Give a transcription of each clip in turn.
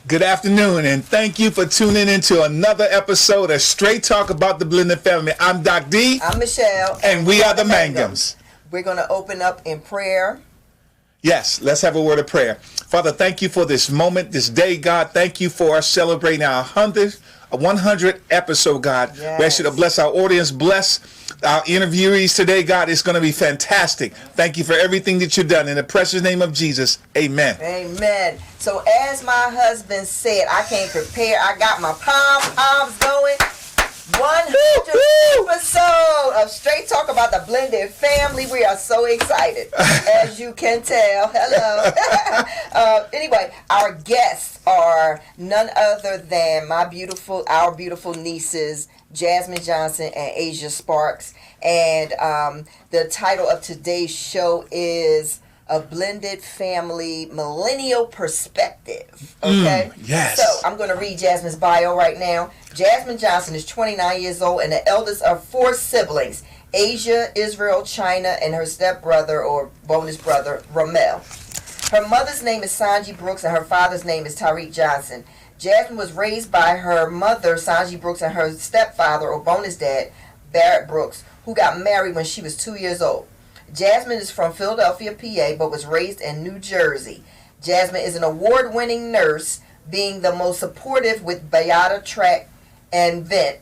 Good afternoon, and thank you for tuning into another episode of Straight Talk about the Blended Family. I'm Doc D. I'm Michelle. And we are the Mangums. We're going to open up in prayer. Yes, let's have a word of prayer. Father, thank you for this moment, this day, God. Thank you for us celebrating our 100th episode, God. Yes. We ask you to bless our audience, bless our interviewees today, God. It's going to be fantastic. Thank you for everything that you've done. In the precious name of Jesus, amen. Amen. So as my husband said, I came prepared. I got my palms going. 100th episode of Straight Talk about the Blended Family. We are so excited, as you can tell. Hello. Anyway, our guests are none other than our beautiful nieces, Jasmine Johnson and Asia Sparks. And the title of today's show is A Blended Family Millennial Perspective. Okay? Yes. So I'm going to read Jasmine's bio right now. Jasmine Johnson is 29 years old and the eldest of 4 siblings, Asia, Israel, China, and her stepbrother or bonus brother, Ramel. Her mother's name is Sanji Brooks and her father's name is Tariq Johnson. Jasmine was raised by her mother, Sanji Brooks, and her stepfather or bonus dad, Barrett Brooks, who got married when she was 2 years old. Jasmine is from Philadelphia, PA, but was raised in New Jersey. Jasmine is an award-winning nurse, being the most supportive with Bayada Track and Vent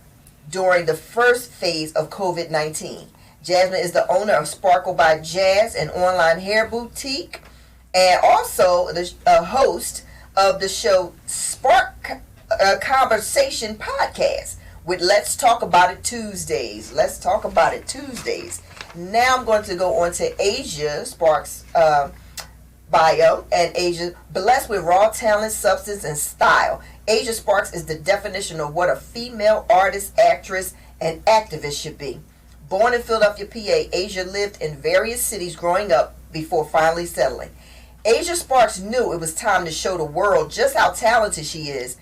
during the first phase of COVID-19. Jasmine is the owner of Sparkle by Jazz, an online hair boutique, and also the host of the show Spark Conversation podcast with Let's Talk About It Tuesdays. Let's Talk About It Tuesdays. Now I'm going to go on to Asia Sparks' bio. And Asia, blessed with raw talent, substance, and style. Asia Sparks is the definition of what a female artist, actress, and activist should be. Born in Philadelphia, PA, Asia lived in various cities growing up before finally settling. Asia Sparks knew it was time to show the world just how talented she is.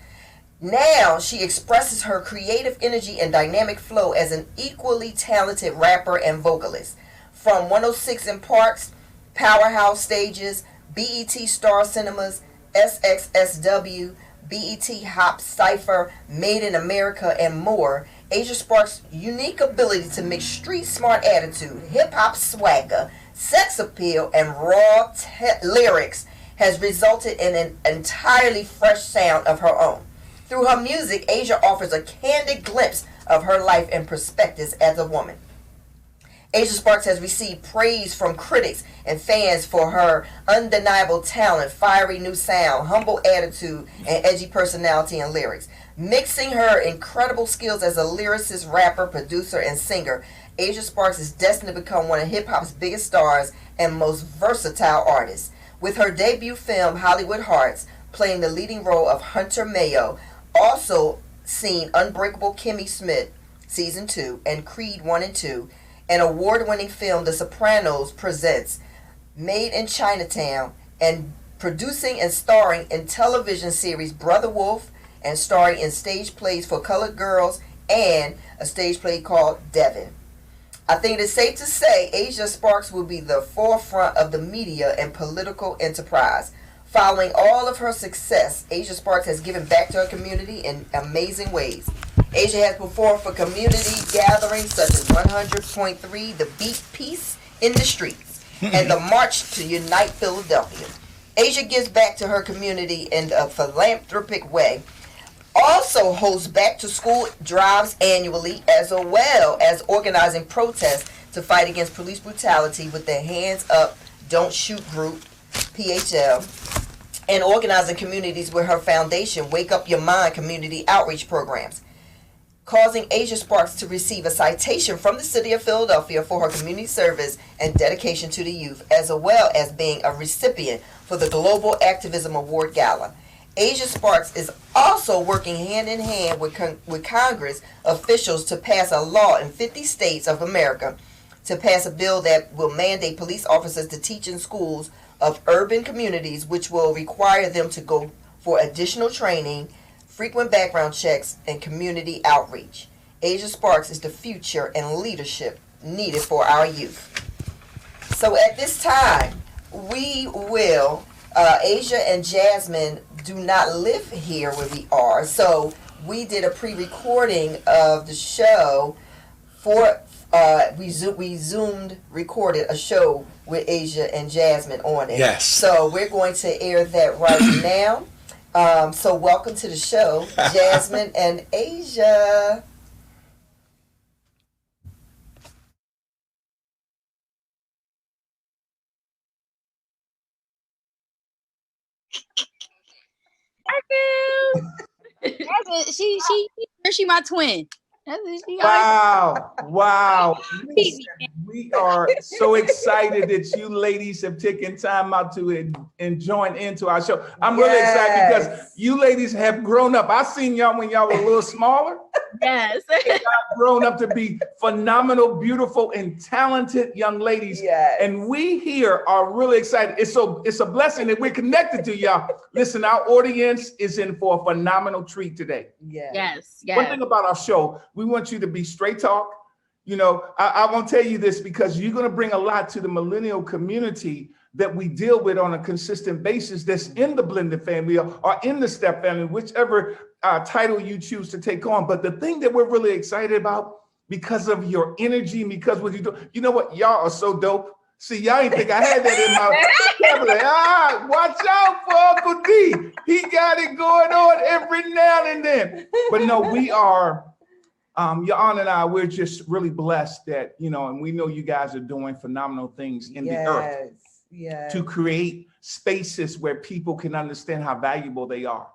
Now she expresses her creative energy and dynamic flow as an equally talented rapper and vocalist. From 106 in Parks, Powerhouse Stages, BET Star Cinemas, SXSW, BET Hop Cypher, Made in America, and more, Asia Sparks' unique ability to mix street smart attitude, hip-hop swagger, sex appeal, and raw lyrics has resulted in an entirely fresh sound of her own. Through her music, Asia offers a candid glimpse of her life and perspectives as a woman. Asia Sparks has received praise from critics and fans for her undeniable talent, fiery new sound, humble attitude, and edgy personality and lyrics. Mixing her incredible skills as a lyricist, rapper, producer, and singer, Asia Sparks is destined to become one of hip-hop's biggest stars and most versatile artists. With her debut film, Hollywood Hearts, playing the leading role of Hunter Mayo, also seen Unbreakable Kimmy Schmidt, Season 2, and Creed 1 and 2, an award-winning film, The Sopranos presents Made in Chinatown, and producing and starring in television series Brother Wolf, and starring in stage plays for colored girls and a stage play called Devin. I think it is safe to say Asia Sparks will be the forefront of the media and political enterprise. Following all of her success, Asia Sparks has given back to her community in amazing ways. Asia has performed for community gatherings such as 100.3, The Beat Peace in the Streets, and the March to Unite Philadelphia. Asia gives back to her community in a philanthropic way. Also hosts back-to-school drives annually, as well as organizing protests to fight against police brutality with the Hands Up, Don't Shoot group, PHL, and organizing communities with her foundation, Wake Up Your Mind community outreach programs, causing Asia Sparks to receive a citation from the city of Philadelphia for her community service and dedication to the youth, as well as being a recipient for the Global Activism Award Gala. Asia Sparks is also working hand in hand with Congress officials to pass a law in 50 states of America to pass a bill that will mandate police officers to teach in schools of urban communities, which will require them to go for additional training, frequent background checks, and community outreach. Asia Sparks is the future and leadership needed for our youth. So at this time, we will, Asia and Jasmine, do not live here where we are. So we did a pre-recording of the show for we zoomed recorded a show with Asia and Jasmine on it. Yes. So we're going to air that right now. So welcome to the show, Jasmine and Asia. She my twin. Wow. We are so excited that you ladies have taken time out to and join into our show. I'm really excited because you ladies have grown up. I seen y'all when y'all were a little smaller. Yes. Y'all grown up to be phenomenal, beautiful, and talented young ladies. Yes. And we here are really excited. It's a blessing that we're connected to y'all. Listen, our audience is in for a phenomenal treat today. Yes. One thing about our show, we want you to be straight talk. You know, I won't tell you this because you're going to bring a lot to the millennial community that we deal with on a consistent basis that's in the blended family or in the step family, whichever title you choose to take on. But the thing that we're really excited about because of your energy and because what you do, you know what? Y'all are so dope. See, y'all ain't think I had that in my vocabulary. Watch out for Uncle D. He got it going on every now and then. But no, we are, your Honor and I, we're just really blessed that, you know, and we know you guys are doing phenomenal things in the earth to create spaces where people can understand how valuable they are.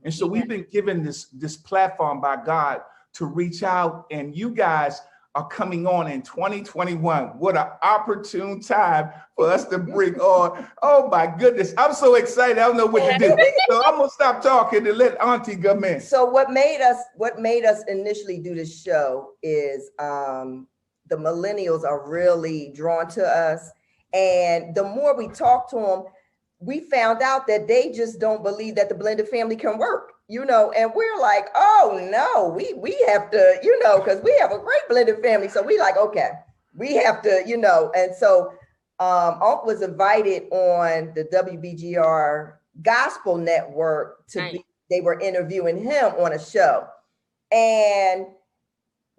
And so we've been given this platform by God to reach out, and you guys are coming on in 2021. What an opportune time for us to bring on. Oh my goodness, I'm so excited. I don't know what to do. So I'm gonna stop talking and let Auntie come in. So what made us initially do this show is the millennials are really drawn to us, and the more we talk to them, we found out that they just don't believe that the blended family can work, you know, and we're like, oh no, we have to, you know, because we have a great blended family. So we like, okay, we have to, you know, and so Unc was invited on the WBGR Gospel Network they were interviewing him on a show, and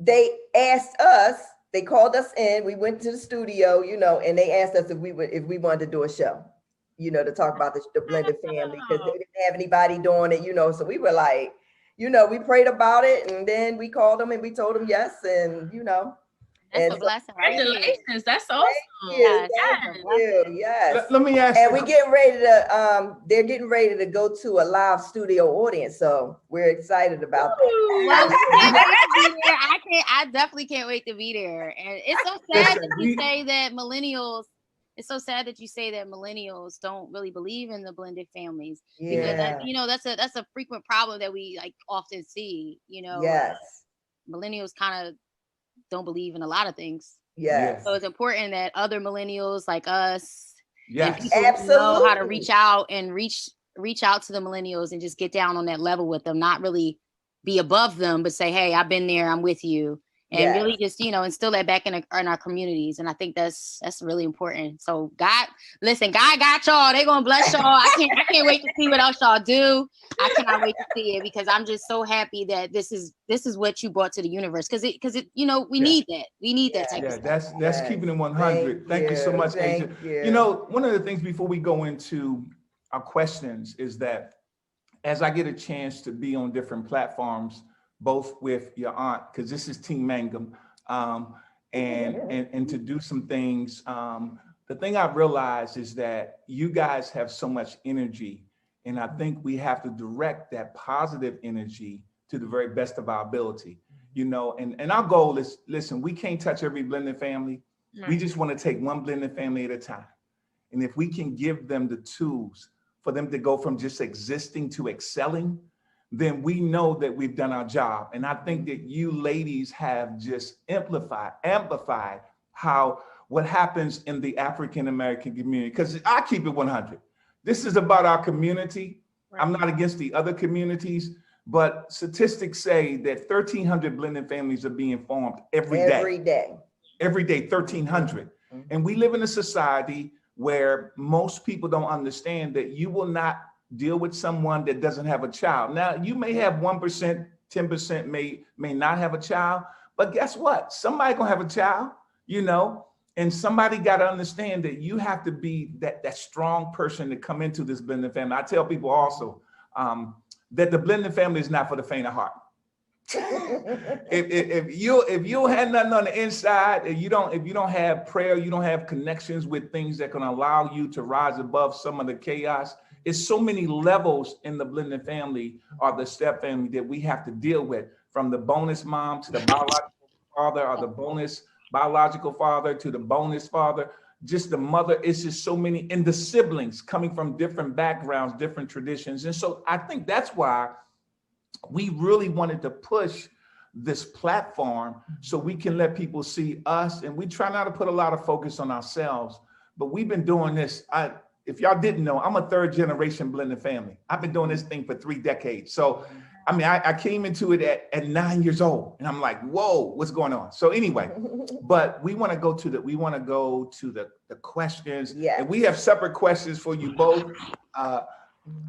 they asked us, they called us in, we went to the studio, you know, and they asked us if we wanted to do a show, you know, to talk about the blended family, because they didn't have anybody doing it, you know. So we were like, you know, we prayed about it, and then we called them and we told them yes, and you know. That's a blessing. Congratulations. That's awesome. Yes. Let me ask and we getting ready to they're getting ready to go to a live studio audience, so we're excited about that. Well, I definitely can't wait to be there. And it's so sad that you say that millennials. It's so sad that you say that millennials don't really believe in the blended families, because that's a frequent problem that we like often see. You know, millennials kind of don't believe in a lot of things. So it's important that other millennials like us, and people know how to reach out and reach out to the millennials and just get down on that level with them, not really be above them, but say, hey, I've been there, I'm with you. And really just, you know, instill that back in our communities. And I think that's really important. So God got y'all. They're going to bless y'all. I can't wait to see what else y'all do. I cannot wait to see it, because I'm just so happy that this is what you brought to the universe. Because it, you know, we need that. We need that type of stuff. That's keeping it 100. Thank you so much, Asia. You know, one of the things before we go into our questions is that as I get a chance to be on different platforms, both with your aunt, because this is Team Mangum, and to do some things. The thing I've realized is that you guys have so much energy, and I think we have to direct that positive energy to the very best of our ability. You know, and our goal is, listen, we can't touch every blended family. We just want to take one blended family at a time. And if we can give them the tools for them to go from just existing to excelling, then we know that we've done our job. And I think that you ladies have just amplified what happens in the African-American community. Because I keep it 100. This is about our community. I'm not against the other communities, but statistics say that 1,300 blended families are being formed every day. Every day, 1,300. And we live in a society where most people don't understand that you will not deal with someone that doesn't have a child. Now, you may have 1%, 10% may not have a child, but guess what? Somebody gonna have a child, you know, and somebody got to understand that you have to be that strong person to come into this blended family. I tell people also that the blended family is not for the faint of heart. if you had nothing on the inside, if you don't have prayer, you don't have connections with things that can allow you to rise above some of the chaos. It's so many levels in the blended family or the step family that we have to deal with, from the bonus mom to the biological father, or the bonus biological father to the bonus father, just the mother. It's just so many, and the siblings coming from different backgrounds, different traditions. And so I think that's why we really wanted to push this platform so we can let people see us. And we try not to put a lot of focus on ourselves, but we've been doing this. If y'all didn't know, I'm a 3rd generation blended family. I've been doing this thing for 3 decades. So, I mean, I came into it at 9 years old, and I'm like, whoa, what's going on? So anyway, but we want to go to the questions. Yes. And we have separate questions for you both.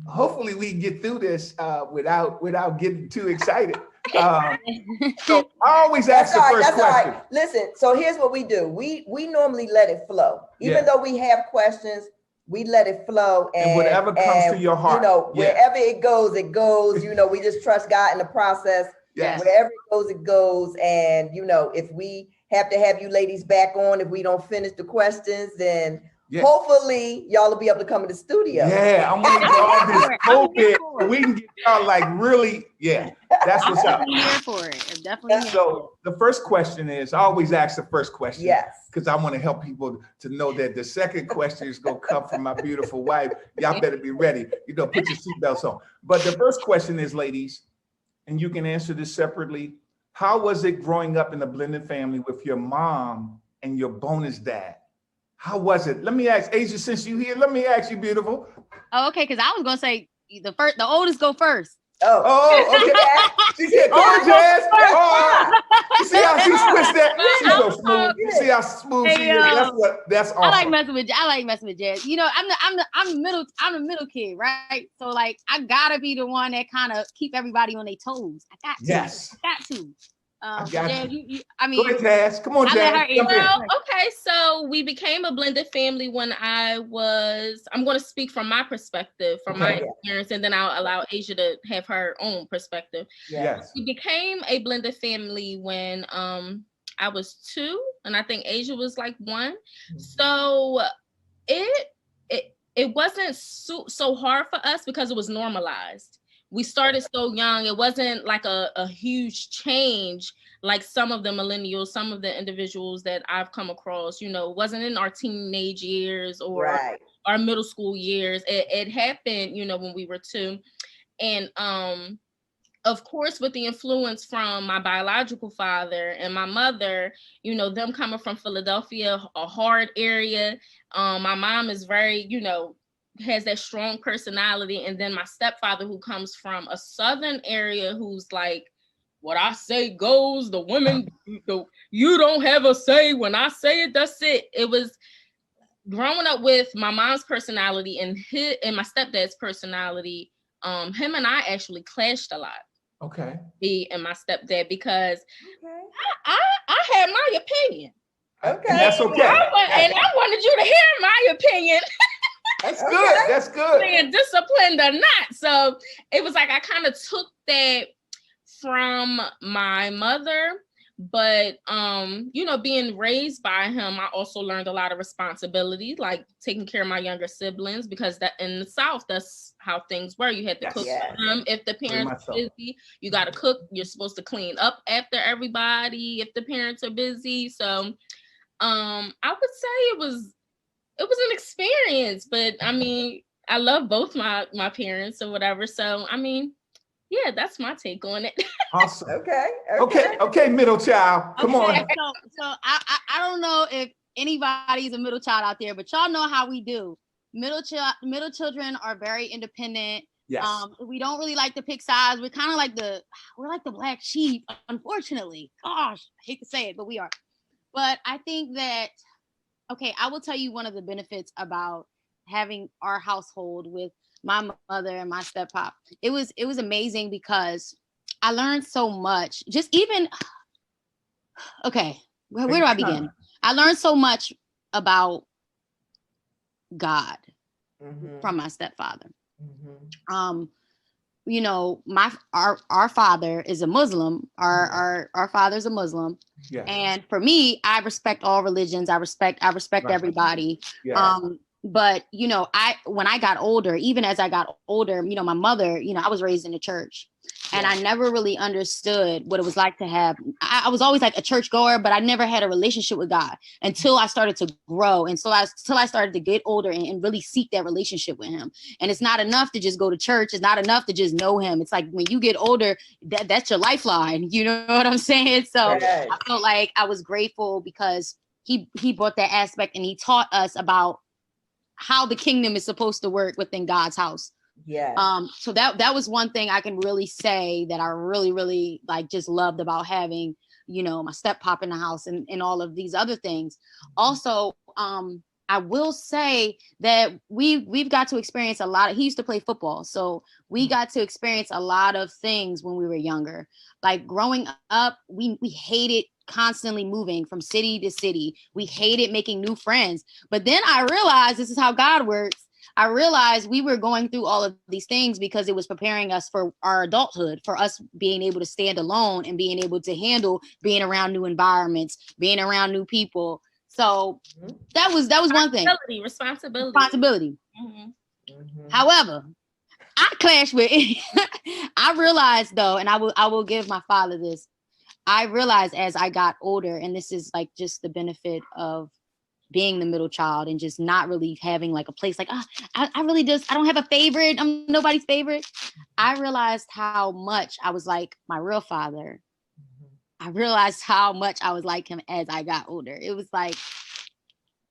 Hopefully we can get through this without getting too excited. So I always ask the first question. Right. Listen, so here's what we do. We normally let it flow. Even though we have questions, we let it flow. And whatever comes to your heart. You know, wherever it goes, it goes. You know, we just trust God in the process. Yes. Wherever it goes, it goes. And, you know, if we have to have you ladies back on, if we don't finish the questions, then hopefully y'all will be able to come in the studio. Yeah, I'm waiting for all this COVID so we can get y'all like really, that's what's up. I'm here for it. I'm definitely here. So the first question is, I always ask the first question. Yes. Because I want to help people to know that the second question is going to come from my beautiful wife. Y'all better be ready. You know, put your seatbelts on. But the first question is, ladies, and you can answer this separately. How was it growing up in a blended family with your mom and your bonus dad? How was it? Let me ask Asia, since you here, let me ask you, beautiful. Oh, okay, because I was gonna say the oldest go first. Oh, okay. She said, "Come on, Jazz." Oh, you see how she switched that? She's so smooth. You see how smooth she is. That's awesome. I like messing with Jazz. You know, I'm the middle kid, right? So like, I gotta be the one that kind of keep everybody on their toes. I got to. Yes. I got to. Jazz, I mean, go ahead, Jazz. Come on, Jazz. Well, okay, so we became a blended family when I'm going to speak from my perspective, from my experience, and then I'll allow Asia to have her own perspective. Yes. We became a blended family when I was 2, and I think Asia was like 1. So it wasn't so hard for us because it was normalized. We started so young. It wasn't like a huge change like some of the millennials, some of the individuals that I've come across, you know, wasn't in our teenage years or our middle school years. It happened, you know, when we were 2. And of course, with the influence from my biological father and my mother, you know, them coming from Philadelphia, a hard area. My mom is very, you know, has that strong personality, and then my stepfather, who comes from a southern area, who's like, what I say goes, the women, you don't have a say, when I say it, that's it. It was growing up with my mom's personality and my stepdad's personality. Him and I actually clashed a lot. Okay. Me and my stepdad, because I had my opinion. Okay. And that's okay. And I wanted you to hear my opinion. That's good. That's good. Being disciplined or not. So it was like I kind of took that from my mother, but you know, being raised by him, I also learned a lot of responsibility, like taking care of my younger siblings, because that in the South, that's how things were. You had to cook for them. If the parents are busy, you got to cook. You're supposed to clean up after everybody if the parents are busy. So I would say it was an experience, but I mean, I love both my parents or whatever. So, I mean, yeah, that's my take on it. Awesome. Okay, middle child. Come on. So I don't know if anybody's a middle child out there, but y'all know how we do. Middle children are very independent. Yes. We don't really like to pick sides. We're kind of like we're like the black sheep, unfortunately. Gosh, I hate to say it, but we are. But I think that, okay, I will tell you one of the benefits about having our household with my mother and my step-pop, it was amazing because I learned so much. Just even, okay, where do I begin? I learned so much about God from my stepfather. You know, our father is a Muslim. Our father's a Muslim. Yeah. And for me, I respect all religions. I respect everybody. Yeah. But you know, when I got older, even as I got older, you know, my mother, you know, I was raised in the church, and I never really understood what it was like to have. I was always like a churchgoer, but I never had a relationship with God until I started to grow, and so till I started to get older and really seek that relationship with Him. And it's not enough to just go to church. It's not enough to just know Him. It's like when you get older, that's your lifeline. You know what I'm saying? So I felt like I was grateful because He brought that aspect, and He taught us about how the kingdom is supposed to work within God's house. Yeah. So that was one thing I can really say that I really, really like just loved about having, you know, my step pop in the house and all of these other things. Also, I will say that we've got to experience a lot. He used to play football, so we got to experience a lot of things when we were younger. Like growing up, we hated constantly moving from city to city. We hated making new friends. But then I realized this is how God works. I realized we were going through all of these things because it was preparing us for our adulthood, for us being able to stand alone and being able to handle being around new environments, being around new people. So that was one thing. Responsibility. However, I clashed with I realized though, and I will give my father this. I realized as I got older, and this is like just the benefit of being the middle child and just not really having like a place like, I don't have a favorite. I'm nobody's favorite. I realized how much I was like my real father. I realized how much I was like him as I got older. It was like,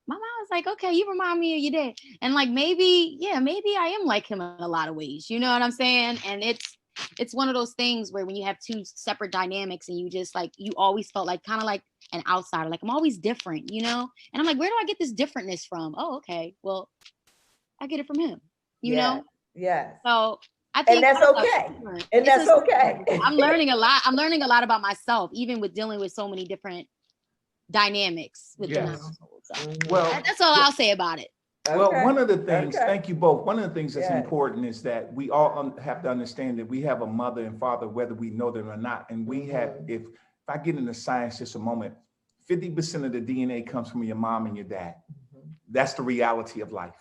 my mom was like, okay, you remind me of your dad. And like, maybe I am like him in a lot of ways. You know what I'm saying? And it's one of those things where when you have two separate dynamics and you just like, you always felt like kind of like an outsider, like I'm always different, you know? And I'm like, where do I get this differentness from? Oh, okay. Well, I get it from him, you know? Yeah. So I think that's okay. And that's okay. I'm learning a lot. I'm learning a lot about myself, even with dealing with so many different dynamics within the household. So that's all I'll say about it. Well, one of the things, thank you both. One of the things that's important is that we all have to understand that we have a mother and father, whether we know them or not. And we have, if I get into science just a moment, 50% of the DNA comes from your mom and your dad. That's the reality of life.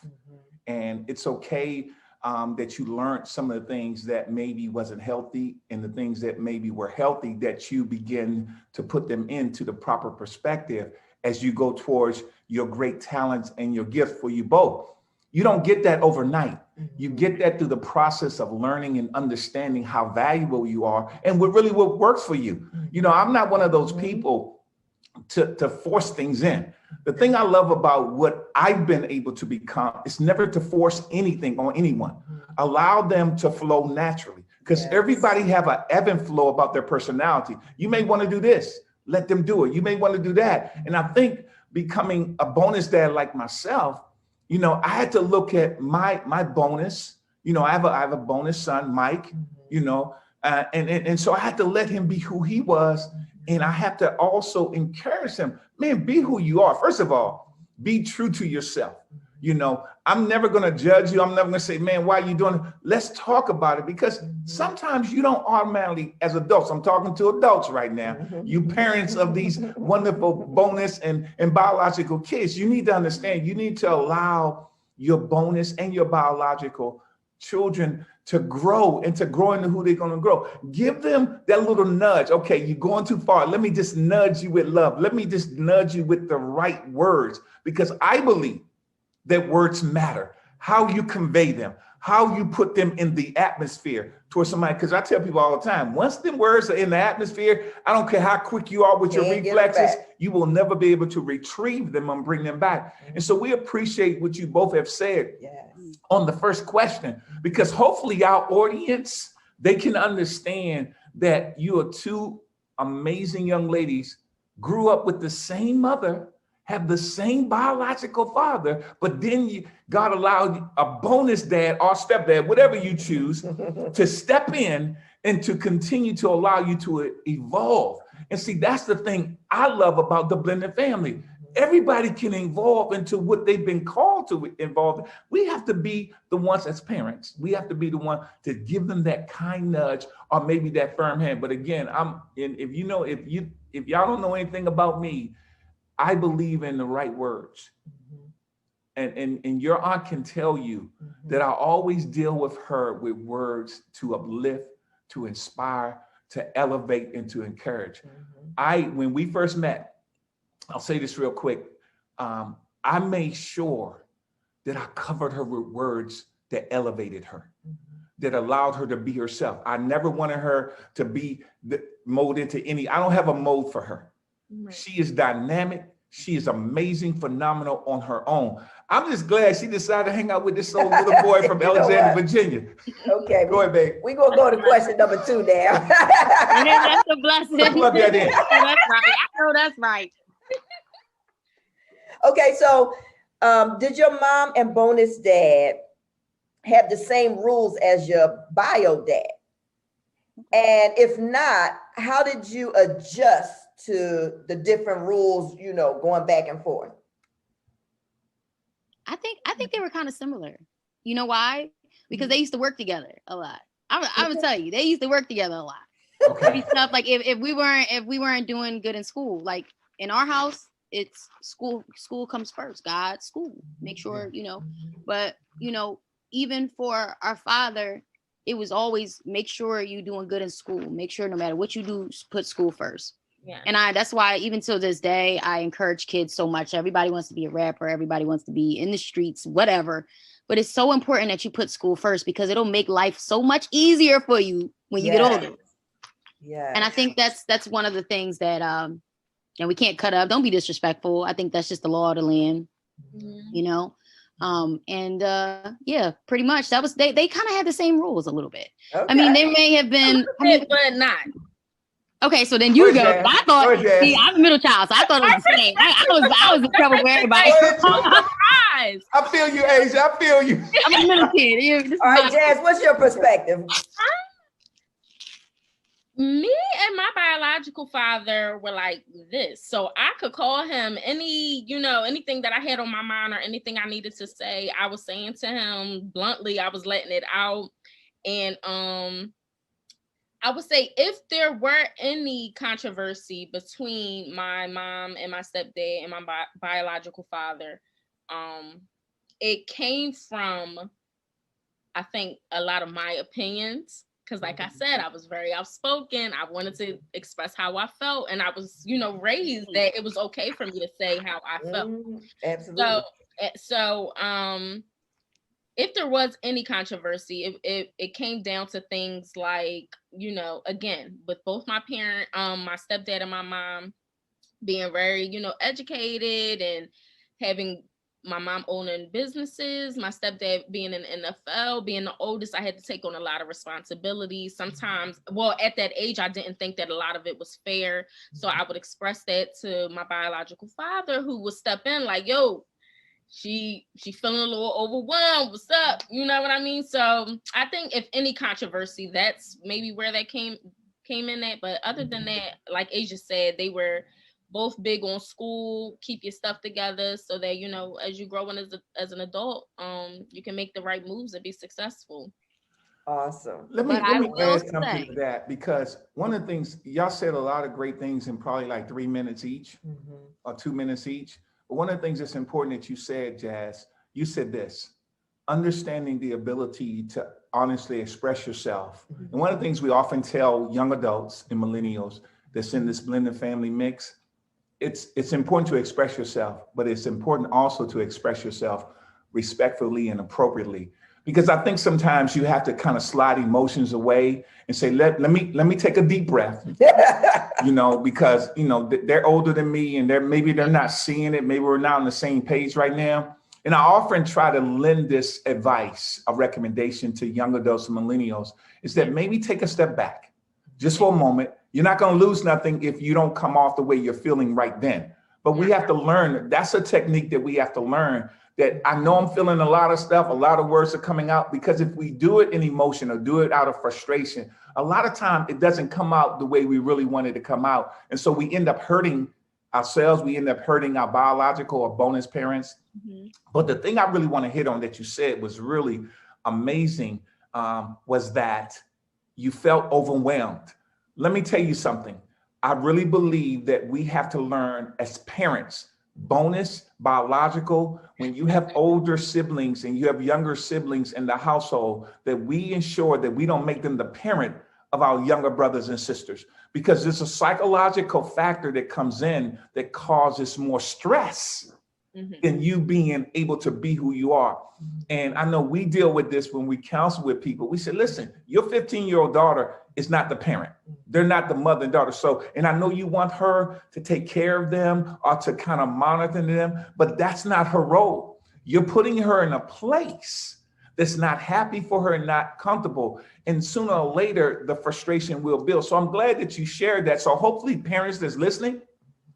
And it's okay that you learned some of the things that maybe wasn't healthy and the things that maybe were healthy, that you begin to put them into the proper perspective as you go towards your great talents and your gift for you both. You don't get that overnight. You get that through the process of learning and understanding how valuable you are and what works for you. You know, I'm not one of those people to force things in. The thing I love about what I've been able to become is never to force anything on anyone. Allow them to flow naturally, because everybody have an ebb and flow about their personality. You may want to do this, let them do it. You may want to do that. And I think becoming a bonus dad like myself, you know, I had to look at my bonus. You know, I have a bonus son, Mike, you know, and so I had to let him be who he was. And I have to also encourage him, man, be who you are. First of all, be true to yourself. You know, I'm never going to judge you. I'm never going to say, man, why are you doing it? Let's talk about it, because sometimes you don't automatically, as adults, I'm talking to adults right now, you parents of these wonderful bonus and biological kids, you need to understand, you need to allow your bonus and your biological children to grow and to grow into who they're going to grow. Give them that little nudge. Okay, you're going too far. Let me just nudge you with love. Let me just nudge you with the right words, because I believe that words matter. How you convey them, how you put them in the atmosphere towards somebody. Because I tell people all the time, once them words are in the atmosphere, I don't care how quick you are with your reflexes, you will never be able to retrieve them and bring them back. And so we appreciate what you both have said on the first question, because hopefully our audience, they can understand that you are two amazing young ladies, grew up with the same mother, have the same biological father, but then God allowed a bonus dad or stepdad, whatever you choose, to step in and to continue to allow you to evolve. And see, that's the thing I love about the blended family. Everybody can evolve into what they've been called to evolve in. We have to be the ones as parents. We have to be the one to give them that kind nudge or maybe that firm hand. But again, if y'all don't know anything about me, I believe in the right words. And your aunt can tell you that I always deal with her with words to uplift, to inspire, to elevate, and to encourage. When we first met, I'll say this real quick. I made sure that I covered her with words that elevated her, that allowed her to be herself. I never wanted her to be molded into I don't have a mold for her. Right. She is dynamic. She is amazing, phenomenal on her own. I'm just glad she decided to hang out with this old little boy from Alexandria, Virginia. Okay. Go ahead, babe. We're going to go to question number 2 now. And then that's a blessing. Plug that in. That's right. I know that's right. Okay, so did your mom and bonus dad have the same rules as your bio dad? And if not, how did you adjust to the different rules, going back and forth? I think they were kind of similar. You know why? Because they used to work together a lot. I would tell you, they used to work together a lot. Okay. Stuff like if we weren't doing good in school, like in our house, it's school comes first. God, school. Make sure, but even for our father, it was always make sure you're doing good in school. Make sure no matter what you do, put school first. Yeah. And that's why even to this day, I encourage kids so much. Everybody wants to be a rapper. Everybody wants to be in the streets, whatever. But it's so important that you put school first because it'll make life so much easier for you when you get older. Yeah. And I think that's one of the things that we can't cut up. Don't be disrespectful. I think that's just the law of the land, pretty much that was, they kind of had the same rules a little bit. Okay. I mean, they may have been, but not. Okay, so then you go. I thought, I'm a middle child, so I thought it was the same. I was in trouble for everybody. I feel you, Asia. I feel you. I'm a middle kid. All right, Jazz, what's your perspective? Me and my biological father were like this. So I could call him anything that I had on my mind or anything I needed to say, I was saying to him bluntly, I was letting it out. And I would say if there were any controversy between my mom and my stepdad and my biological father, it came from, I think, a lot of my opinions. Because like I said, I was very outspoken. I wanted to express how I felt. And I was, raised that it was okay for me to say how I felt. Absolutely. So if there was any controversy, it came down to things like, again, with both my parent, my stepdad and my mom being very, educated and having my mom owning businesses, my stepdad being in the NFL, being the oldest, I had to take on a lot of responsibilities. Sometimes, at that age, I didn't think that a lot of it was fair. So I would express that to my biological father, who would step in like, yo, she feeling a little overwhelmed. What's up? You know what I mean? So I think if any controversy, that's maybe where that came in at. But other than that, like Asia said, they were both big on school, keep your stuff together so that, as you grow in as an adult, you can make the right moves and be successful. Awesome. Let me add something to that, because one of the things, y'all said a lot of great things in probably like 3 minutes each or 2 minutes each. But one of the things that's important that you said, Jazz, you said this, understanding the ability to honestly express yourself. And one of the things we often tell young adults and millennials that's in this blended family mix, it's important to express yourself, but it's important also to express yourself respectfully and appropriately. Because I think sometimes you have to kind of slide emotions away and say, let me take a deep breath, because, they're older than me and maybe they're not seeing it. Maybe we're not on the same page right now. And I often try to lend this advice, a recommendation to young adults and millennials, is that maybe take a step back just for a moment. You're not going to lose nothing if you don't come off the way you're feeling right then. But we have to learn. That's a technique that we have to learn. That I know I'm feeling a lot of stuff, a lot of words are coming out, because if we do it in emotion or do it out of frustration, a lot of time it doesn't come out the way we really want it to come out. And so we end up hurting ourselves. We end up hurting our biological or bonus parents. Mm-hmm. But the thing I really want to hit on that you said was really amazing, was that you felt overwhelmed. Let me tell you something. I really believe that we have to learn as parents, bonus, biological, when you have older siblings and you have younger siblings in the household, that we ensure that we don't make them the parent of our younger brothers and sisters, because there's a psychological factor that comes in that causes more stress than you being able to be who you are. And I know we deal with this when we counsel with people. We say, listen, your 15-year-old daughter is not the parent. They're not the mother and daughter. So, and I know you want her to take care of them or to kind of monitor them, but that's not her role. You're putting her in a place that's not happy for her and not comfortable. And sooner or later, the frustration will build. So I'm glad that you shared that. So hopefully parents that's listening,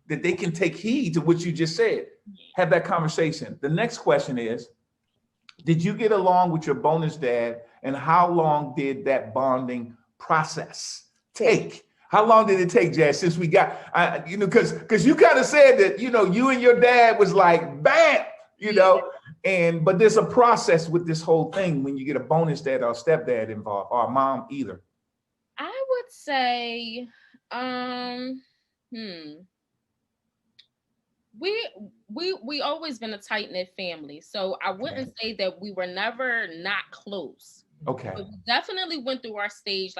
that they can take heed to what you just said. Have that conversation. The next question is, did you get along with your bonus dad, and how long did that bonding process take? How long did it take, Jazz, since we got, because you kind of said that, you and your dad was like, bam, but there's a process with this whole thing when you get a bonus dad or a stepdad involved, or a mom either. I would say, we always been a tight-knit family. So I wouldn't say that we were never not close. Okay. But we definitely went through our stage.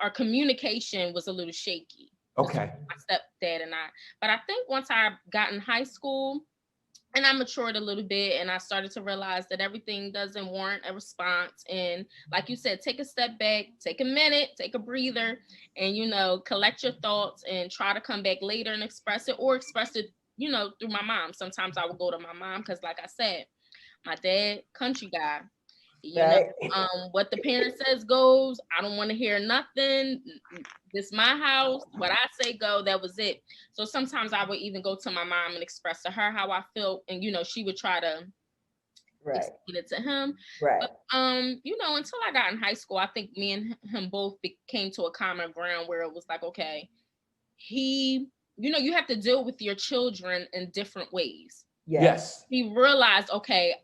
Our communication was a little shaky. Okay. My stepdad and I. But I think once I got in high school and I matured a little bit and I started to realize that everything doesn't warrant a response. And like you said, take a step back, take a minute, take a breather, and, collect your thoughts and try to come back later and express it, or express it, through my mom. Sometimes I would go to my mom because, like I said, my dad, country guy. What the parent says goes. I don't want to hear nothing. This my house. What I say go. That was it. So sometimes I would even go to my mom and express to her how I felt, and she would try to explain it to him. Right. But, until I got in high school, I think me and him both came to a common ground where it was like, okay, you have to deal with your children in different ways. Yes. He realized, okay,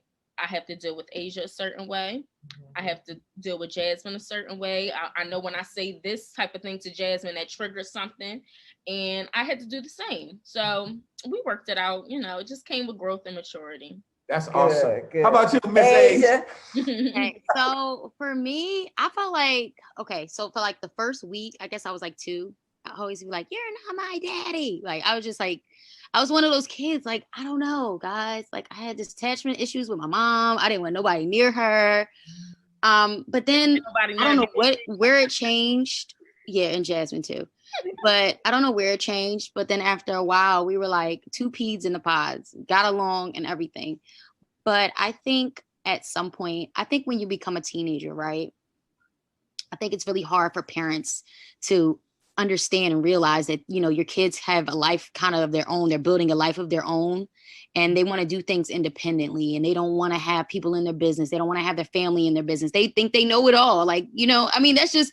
I have to deal with Asia a certain way. I have to deal with Jasmine a certain way. I know when I say this type of thing to Jasmine, that triggers something, and I had to do the same. So we worked it out. It just came with growth and maturity. That's awesome. Good. How about you, Miss Asia? Okay, so for me, I felt like, so for like the first week, I guess I was like 2. I always be like, you're not my daddy. Like, I was just like, I was one of those kids, like, I don't know, guys. Like, I had detachment issues with my mom. I didn't want nobody near her. But then I don't know where it changed. Yeah, and Jasmine too. But I don't know where it changed. But then after a while, we were like 2 peas in the pods, got along and everything. But I think at some point, when you become a teenager, right? I think it's really hard for parents to understand and realize that, your kids have a life kind of their own. They're building a life of their own, and they want to do things independently, and they don't want to have people in their business. They don't want to have their family in their business. They think they know it all. Like, that's just,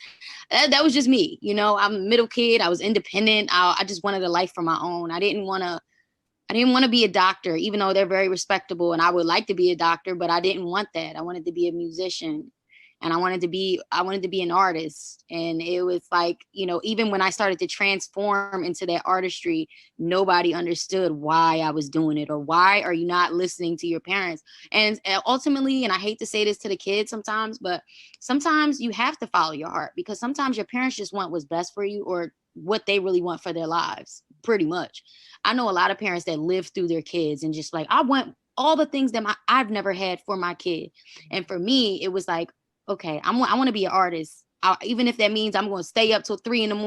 that was just me. I'm a middle kid. I was independent. I just wanted a life for my own. I didn't want to be a doctor, even though they're very respectable and I would like to be a doctor, but I didn't want that. I wanted to be a musician. And I wanted to be an artist. And it was like, even when I started to transform into that artistry, nobody understood why I was doing it, or why are you not listening to your parents? And ultimately, and I hate to say this to the kids sometimes, but sometimes you have to follow your heart, because sometimes your parents just want what's best for you, or what they really want for their lives, pretty much. I know a lot of parents that live through their kids and just like, I want all the things that I've never had for my kid. And for me, it was like, okay, I want to be an artist. Even if that means I'm going to stay up till 3 a.m.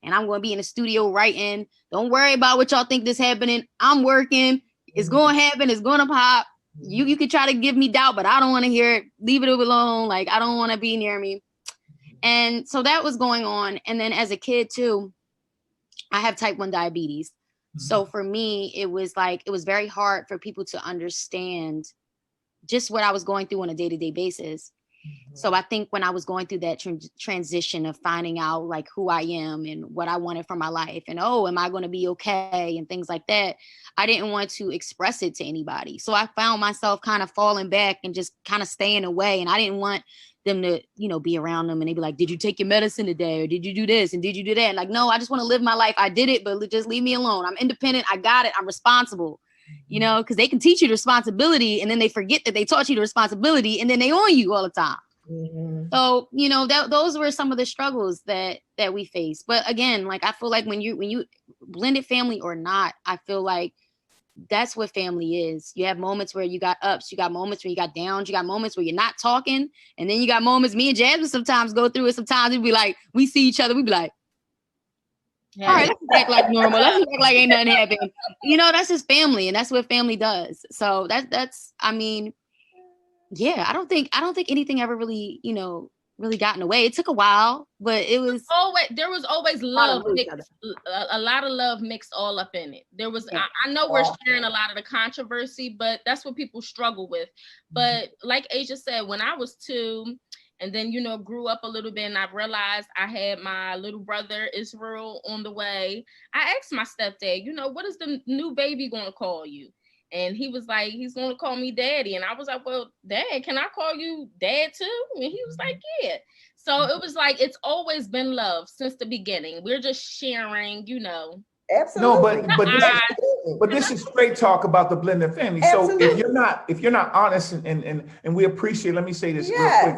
and I'm going to be in the studio writing. Don't worry about what y'all think this happening. I'm working. It's going to happen. It's going to pop. You can try to give me doubt, but I don't want to hear it. Leave it alone. Like, I don't want to be near me. And so that was going on. And then as a kid too, I have type 1 diabetes. So for me, it was very hard for people to understand just what I was going through on a day-to-day basis. So I think when I was going through that transition of finding out like who I am and what I wanted for my life and, oh, am I going to be okay? And things like that, I didn't want to express it to anybody. So I found myself kind of falling back and just kind of staying away. And I didn't want them to, be around them and they'd be like, did you take your medicine today? Or did you do this? And did you do that? And like, no, I just want to live my life. I did it, but just leave me alone. I'm independent. I got it. I'm responsible. Because they can teach you the responsibility and then they forget that they taught you the responsibility and then they on you all the time. So, those were some of the struggles that we face. But again, like, I feel like when you blended family or not, I feel like that's what family is. You have moments where you got ups, you got moments where you got downs, you got moments where you're not talking. And then you got moments, me and Jasmine sometimes go through it. Sometimes we'd be like, we see each other, we'd be like, all right, let's act like normal. Let's act like ain't nothing happened. That's just family, and that's what family does. So that's I mean, yeah, I don't think anything ever really, really got in the way. It took a while, but there was always love mixed, a lot of love mixed all up in it. There was, I know we're sharing a lot of the controversy, but that's what people struggle with. But like Asia said, when I was 2, and then, grew up a little bit and I realized I had my little brother, Israel, on the way. I asked my stepdad, what is the new baby going to call you? And he was like, he's going to call me daddy. And I was like, well, Dad, can I call you dad too? And he was like, yeah. So it was like, it's always been love since the beginning. We're just sharing, Absolutely. No, but this is straight talk about the blended family. Absolutely. So if you're not honest and we appreciate, let me say this real quick.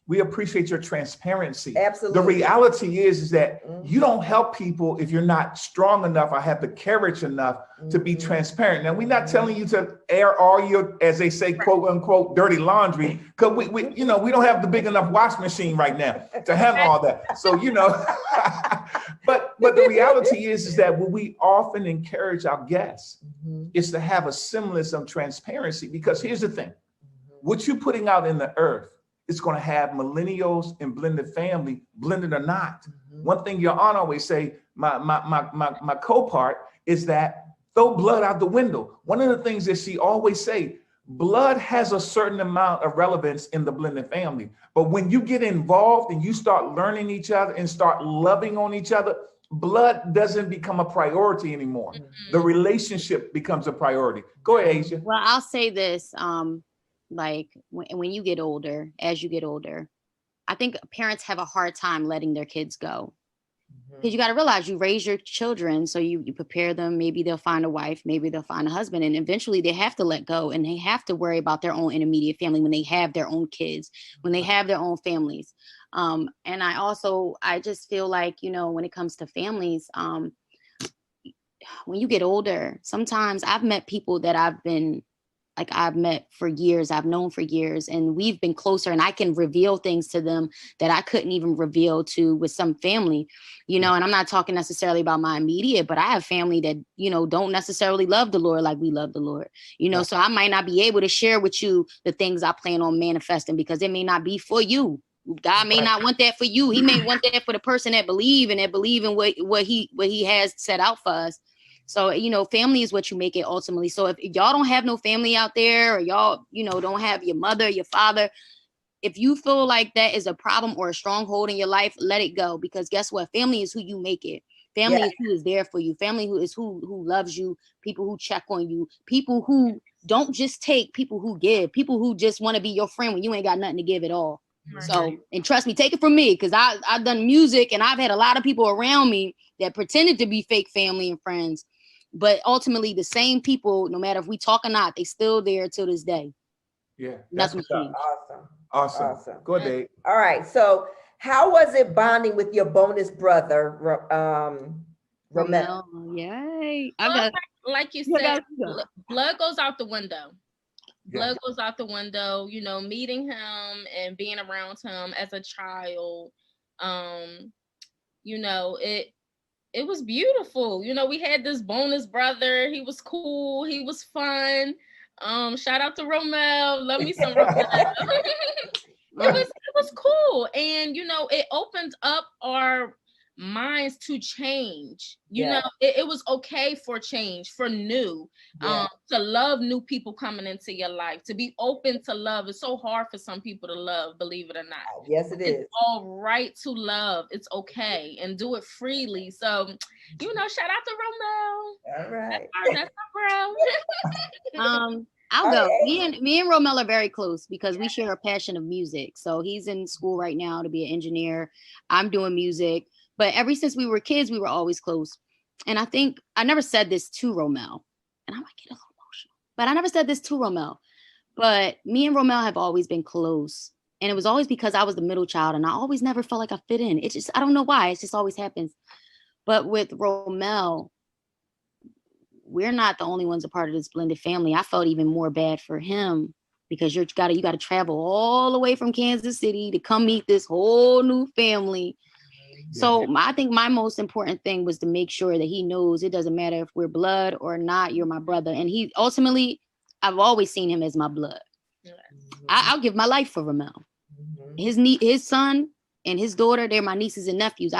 We appreciate your transparency. Absolutely. The reality is that you don't help people if you're not strong enough or have the courage enough to be transparent. Now, we're not telling you to air all your, as they say, quote unquote, dirty laundry, because we don't have the big enough wash machine right now to handle all that. So, but the reality is that what we often encourage our guests is to have a semblance of transparency, because here's the thing, what you're putting out in the earth, it's going to have millennials and blended family, blended or not. One thing your aunt always say, my co-part, is that throw blood out the window. One of the things that she always say, blood has a certain amount of relevance in the blended family. But when you get involved and you start learning each other and start loving on each other, blood doesn't become a priority anymore. The relationship becomes a priority. Go ahead, Asia. Well, I'll say this. Like when you get older, as you get older, I think parents have a hard time letting their kids go, because you got to realize you raise your children, so you prepare them. Maybe they'll find a wife, maybe they'll find a husband, and eventually they have to let go, and they have to worry about their own intermediate family when they have their own kids, when they have their own families. And I just feel like, when it comes to families, when you get older, sometimes I've met people that I've met for years, I've known for years, and we've been closer, and I can reveal things to them that I couldn't even reveal to with some family, and I'm not talking necessarily about my immediate, but I have family that, don't necessarily love the Lord like we love the Lord, so I might not be able to share with you the things I plan on manifesting, because it may not be for you. God may not want that for you. He may want that for the person that believe in what he has set out for us. So, family is what you make it ultimately. So if y'all don't have no family out there, or y'all, don't have your mother, your father, if you feel like that is a problem or a stronghold in your life, let it go. Because guess what? Family is who you make it. Family is who is there for you. Family who loves you, people who check on you, people who don't just take, people who give, people who just want to be your friend when you ain't got nothing to give at all. Right. So, and trust me, take it from me, because I've done music and I've had a lot of people around me that pretended to be fake family and friends. But ultimately, the same people, no matter if we talk or not, they still there till this day. Yeah, that's what's awesome. Go ahead, Dave. All right. So, how was it bonding with your bonus brother, Ramel? Yay! Like you said, blood goes out the window. Blood goes out the window. Meeting him and being around him as a child. It was beautiful. We had this bonus brother. He was cool. He was fun. Shout out to Romel. Love me some Romel. It was cool. And, it opened up our minds to change. You know, it was okay for change, for new, to love new people coming into your life, to be open to love. It's so hard for some people to love, believe it or not. Yes, it is. It's all right to love. It's okay, and do it freely. So, you know, shout out to Romel. All right. That's my bro. I'll go. Me and Romel are very close because we share a passion of music. So he's in school right now to be an engineer. I'm doing music. But ever since we were kids, we were always close. And I think I never said this to Romel, and I might get a little emotional, but I never said this to Romel. But me and Romel have always been close. And it was always because I was the middle child and I always never felt like I fit in. It just, I don't know why. It just always happens. But with Romel, we're not the only ones a part of this blended family. I felt even more bad for him because you got to travel all the way from Kansas City to come meet this whole new family. So I think my most important thing was to make sure that he knows it doesn't matter if we're blood or not, you're my brother. And he ultimately, I've always seen him as my blood. I'll give my life for Romel. His son and his daughter, they're my nieces and nephews.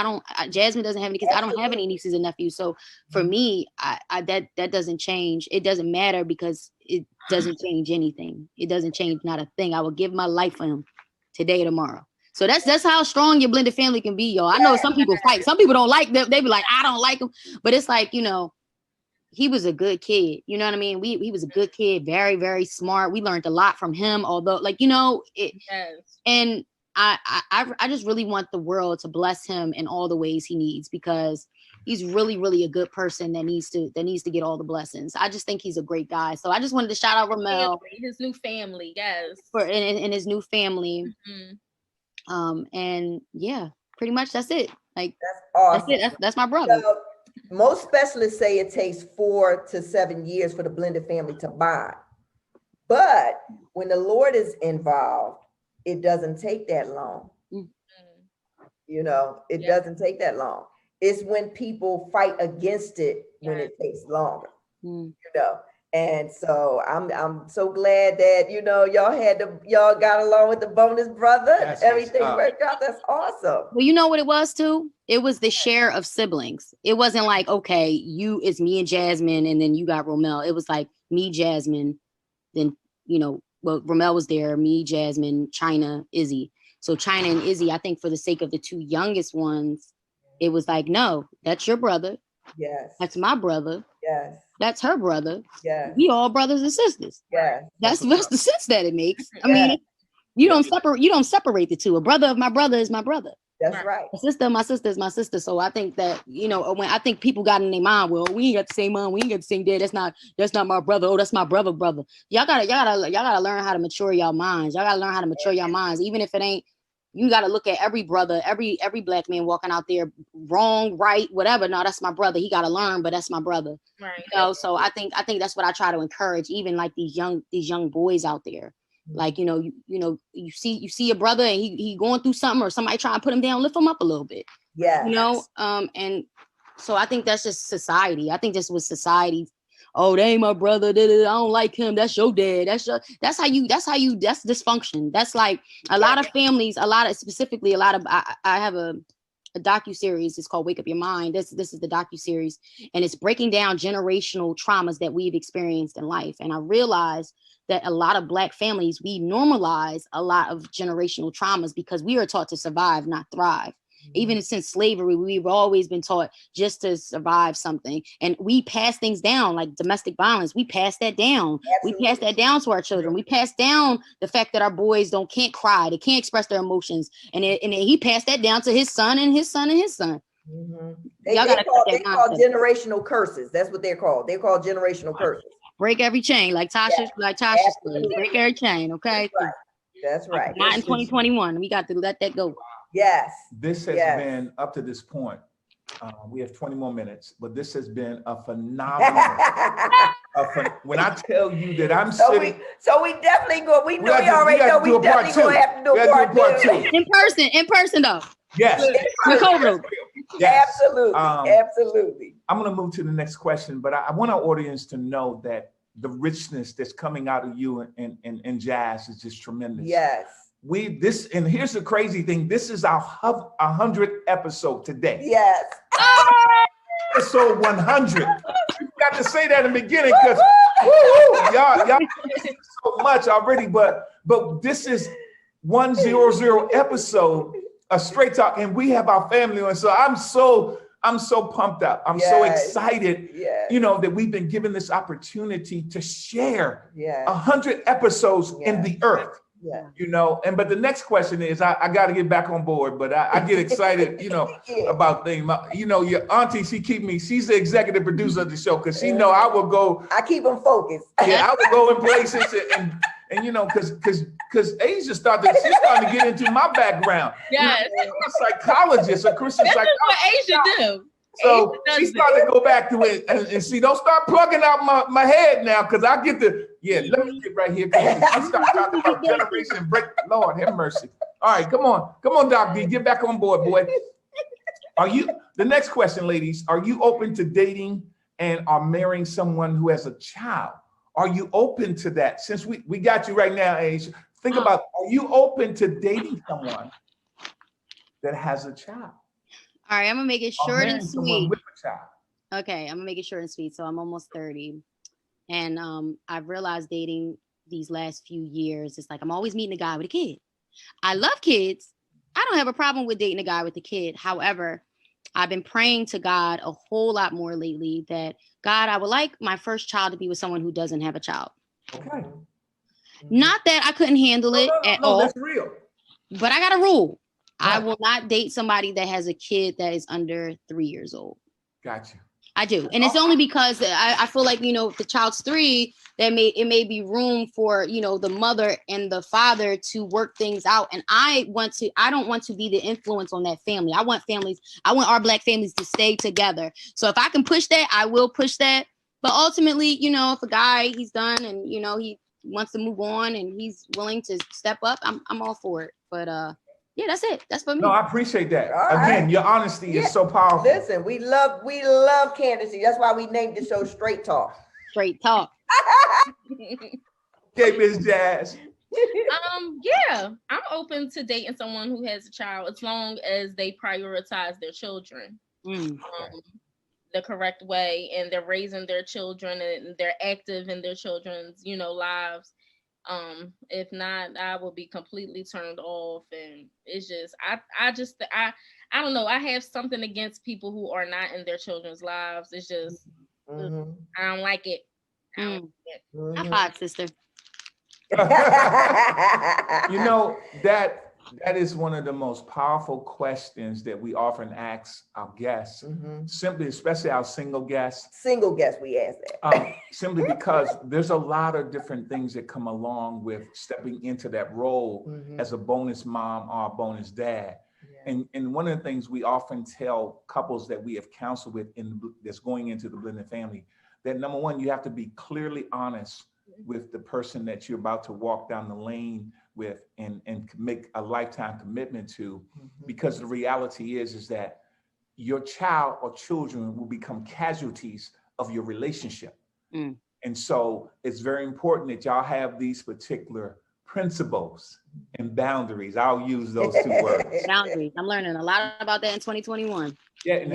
Jasmine doesn't have any kids. I don't have any nieces and nephews. So for me, that doesn't change. It doesn't matter because it doesn't change anything. It doesn't change not a thing. I will give my life for him today or tomorrow. So that's how strong your blended family can be, y'all. I know some people fight. Some people don't like them. They be like, I don't like him. But it's like, you know, he was a good kid. You know what I mean? He was a good kid, very, very smart. We learned a lot from him, although, like, you know, and I just really want the world to bless him in all the ways he needs, because he's really, really a good person that needs to get all the blessings. I just think he's a great guy. So I just wanted to shout out Romel. His new family, yes. In his new family. And yeah, pretty much that's it. Like, that's awesome. That's it. That's my brother. So, most specialists say it takes 4 to 7 years for the blended family to bond. But when the Lord is involved, it doesn't take that long. You know, it doesn't take that long. It's when people fight against it when it takes longer. You know. And so I'm so glad that, you know, y'all got along with the bonus brother. That's everything worked out. That's awesome. Well, you know what it was too? It was the share of siblings. It wasn't like, okay, it's me and Jasmine, and then you got Romel. It was like me, Jasmine, then, you know, well, Romel was there, me, Jasmine, China, Izzy. So China and Izzy, I think for the sake of the two youngest ones, it was like, no, that's your brother. Yes. That's my brother. Yes. That's her brother. Yeah. We all brothers and sisters. Yeah. That's the sense that it makes. I mean, you don't separate the two. A brother of my brother is my brother. That's right. A sister of my sister is my sister. So I think that, you know, when I think people got in their mind, well, we ain't got the same mom, we ain't got the same dad. That's not my brother. Oh, that's my brother. Y'all gotta learn how to mature y'all minds. Y'all gotta learn how to mature your minds, even if it ain't. You got to look at every brother, every black man walking out there, wrong, right, whatever. No, that's my brother. He got to learn, but that's my brother. Right. You know, so I think that's what I try to encourage, even like these young boys out there. Like, you know, you see a brother and he going through something, or somebody trying to put him down, lift him up a little bit. Yeah. You know, and so I think that's just society. I think this was society. Oh, they ain't my brother. I don't like him. That's your dad. That's dysfunction. That's like a lot of families, I have a docuseries. It's called Wake Up Your Mind. This is the docuseries, and it's breaking down generational traumas that we've experienced in life. And I realized that a lot of Black families, we normalize a lot of generational traumas because we are taught to survive, not thrive. Even since slavery, we've always been taught just to survive something. And we pass things down, like domestic violence. We pass that down. Absolutely. We pass that down to our children. We pass down the fact that our boys can't cry. They can't express their emotions. And he passed that down to his son and his son and his son. Mm-hmm. They call generational curses. That's what they're called. They're called generational curses. Break every chain, like Tasha said. Break every chain, okay? That's right. Not in 2021. We got to let that go. Yes. This has been, up to this point, we have 20 more minutes, but this has been a phenomenal. When I tell you that I'm sitting. So we definitely go. We already know we definitely going to have to do part two. In person though. Yes. Yes. Absolutely. I'm going to move to the next question, but I want our audience to know that the richness that's coming out of you and Jazz is just tremendous. Yes. and here's the crazy thing. This is our 100th episode today. Yes. Episode 100. You got to say that in the beginning because y'all so much already, but this is 100 episode of Straight Talk, and we have our family on. So I'm so pumped up. I'm so excited, that we've been given this opportunity to share 100 episodes in the earth. But the next question is, I got to get back on board, but I get excited, about things. Your auntie, she's the executive producer of the show because she know I will go. I keep them focused. I will go in places because Asia she's starting to get into my background. Yes. I'm a psychologist, a Christian psychologist. This is what Asia do. So she's starting to go back to it and see, don't start plugging out my head now because I get let me get right here. I start talking about generation break. Lord have mercy. All right, come on, Doc D, get back on board, boy. The next question, ladies, are you open to dating and are marrying someone who has a child? Are you open to that? Since we got you right now, Asia, think about, are you open to dating someone that has a child? All right, I'm gonna make it short and sweet. With a child. Okay, I'm gonna make it short and sweet. So I'm almost 30, and I've realized dating these last few years, it's like I'm always meeting a guy with a kid. I love kids. I don't have a problem with dating a guy with a kid. However, I've been praying to God a whole lot more lately that God, I would like my first child to be with someone who doesn't have a child. Okay. Not that I couldn't handle it at all. That's real. But I got a rule. I will not date somebody that has a kid that is under 3 years old. Gotcha. I do. And it's only because I feel like, if the child's 3, it may be room for, the mother and the father to work things out. And I don't want to be the influence on that family. I want our Black families to stay together. So if I can push that, I will push that. But ultimately, if a guy, he's done and, he wants to move on and he's willing to step up, I'm all for it. But, yeah, that's it. That's for me. No, I appreciate that. All Again, right. Your honesty is so powerful. Listen, we love candidacy. That's why we named the show Straight Talk. Straight talk. Okay, Miss Jazz. Yeah, I'm open to dating someone who has a child as long as they prioritize their children the correct way, and they're raising their children and they're active in their children's, lives. If not, I will be completely turned off. And it's just, I don't know. I have something against people who are not in their children's lives. It's just, I don't like it. High five, sister. That is one of the most powerful questions that we often ask our guests, simply, especially our single guests. Single guests, we ask that. Simply because there's a lot of different things that come along with stepping into that role as a bonus mom or a bonus dad. Yeah. And one of the things we often tell couples that we have counseled with that's going into the blended family, that number one, you have to be clearly honest with the person that you're about to walk down the lane with and make a lifetime commitment to, because the reality is that your child or children will become casualties of your relationship. And so it's very important that y'all have these particular principles and boundaries. I'll use those 2 words. Boundaries. I'm learning a lot about that in 2021. Yeah, and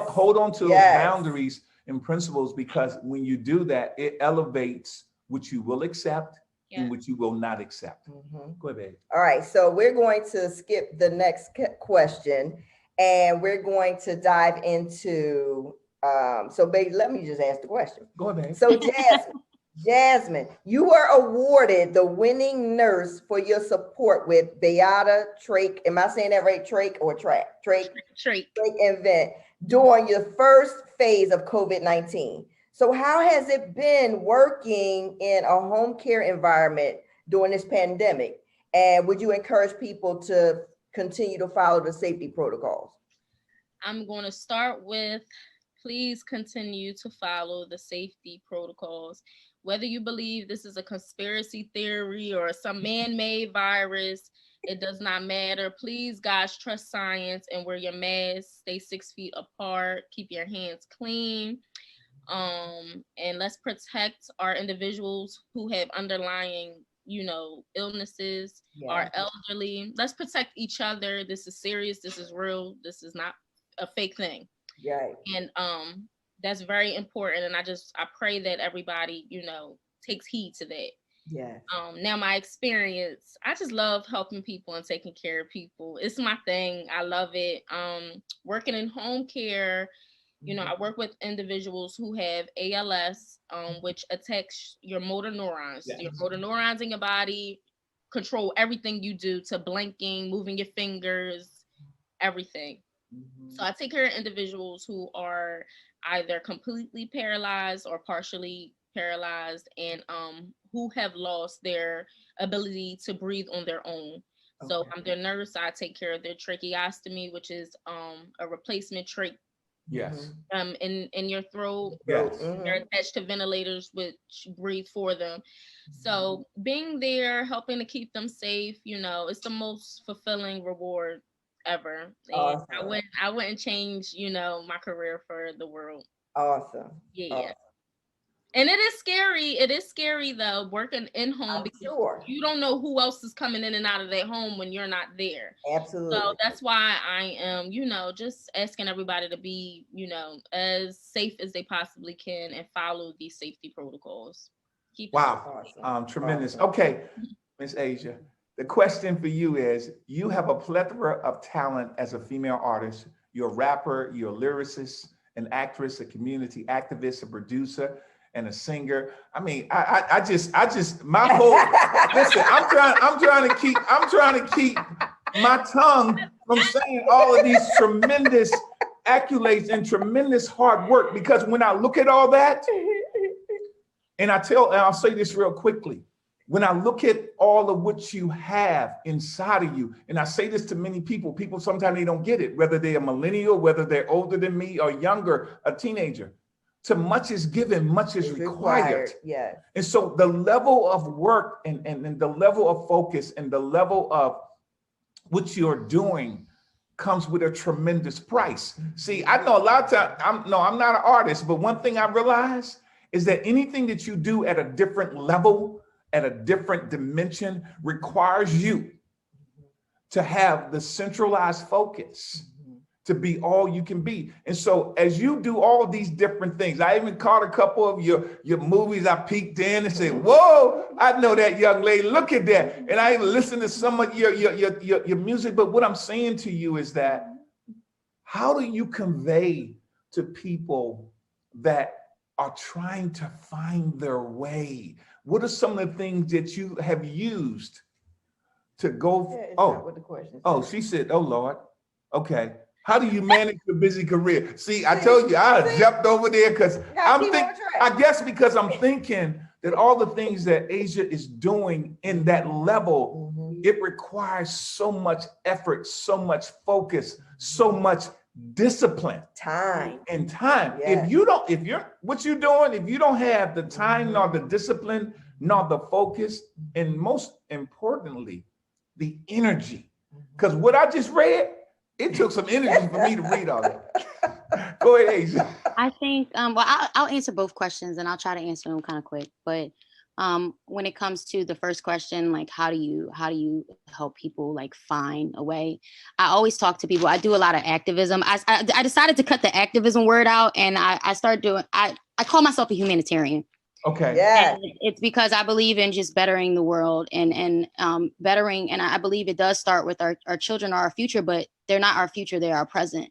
hold on to those boundaries and principles, because when you do that, it elevates what you will accept and what you will not accept. Go ahead, babe. All right, so we're going to skip the next question and we're going to dive into, so babe, let me just ask the question. Go ahead, babe. So Jasmine, you were awarded the winning nurse for your support with Beata Trach. Am I saying that right? Trach event during your first phase of COVID-19. So how has it been working in a home care environment during this pandemic? And would you encourage people to continue to follow the safety protocols? I'm going to start with, please continue to follow the safety protocols. Whether you believe this is a conspiracy theory or some man-made virus, it does not matter. Please, guys, trust science and wear your mask. Stay 6 feet apart. Keep your hands clean. And let's protect our individuals who have underlying illnesses, our elderly. Let's protect each other. This is serious. This is real. This is not a fake thing. Right. And that's very important. And I pray that everybody, takes heed to that. Yeah. Now my experience, I just love helping people and taking care of people. It's my thing. I love it. Working in home care, I work with individuals who have ALS, which attacks your motor neurons. Yes. Your motor neurons in your body control everything you do, to blinking, moving your fingers, everything. So I take care of individuals who are either completely paralyzed or partially paralyzed, and who have lost their ability to breathe on their own. Okay. So I'm their nurse. I take care of their tracheostomy, which is a replacement trach. Yes. In your throat. Yes. They're attached to ventilators which breathe for them. So being there, helping to keep them safe, it's the most fulfilling reward ever. And awesome. I wouldn't change, my career for the world. Awesome. Yeah. Awesome. And it is scary. It is scary though, working in home, because you don't know who else is coming in and out of their home when you're not there. Absolutely. So that's why I am, just asking everybody to be, as safe as they possibly can and follow these safety protocols. Wow. Awesome. Tremendous. Awesome. Okay, Miss Asia, the question for you is, you have a plethora of talent as a female artist. You're a rapper, you're a lyricist, an actress, a community activist, a producer, and a singer. I mean, I just my whole listen, I'm trying to keep my tongue from saying all of these tremendous accolades and tremendous hard work, because when I look at all that, and I'll say this real quickly, when I look at all of what you have inside of you, and I say this to many people sometimes they don't get it, whether they're a millennial, whether they're older than me or younger, a teenager. To much is given, much is required. Yes. And so the level of work and the level of focus and the level of what you're doing comes with a tremendous price. See, I know a lot of times, I'm not an artist, but one thing I realize is that anything that you do at a different level, at a different dimension, requires you to have the centralized focus, to be all you can be. And so as you do all these different things, I even caught a couple of your movies. I peeked in and said, whoa, I know that young lady, look at that. And I even listened to some of your music. But what I'm saying to you is that, how do you convey to people that are trying to find their way? What are some of the things that you have used to go? She said, oh Lord, okay. How do you manage your busy career? See, I told you, I jumped over there because because I'm thinking that all the things that Asia is doing in that level, it requires so much effort, so much focus, so much discipline. Time. Yes. If you're doing, if you don't have the time, nor the discipline, nor the focus, and most importantly, the energy. Because what I just read, it took some energy for me to read all that. Go ahead, Asia. I think, I'll answer both questions and I'll try to answer them kind of quick. But when it comes to the first question, like how do you help people like find a way? I always talk to people. I do a lot of activism. I decided to cut the activism word out, and I started doing, I call myself a humanitarian. Okay. Yeah. It's because I believe in just bettering the world and bettering. And I believe it does start with our children are our future, but they're not our future. They're our present.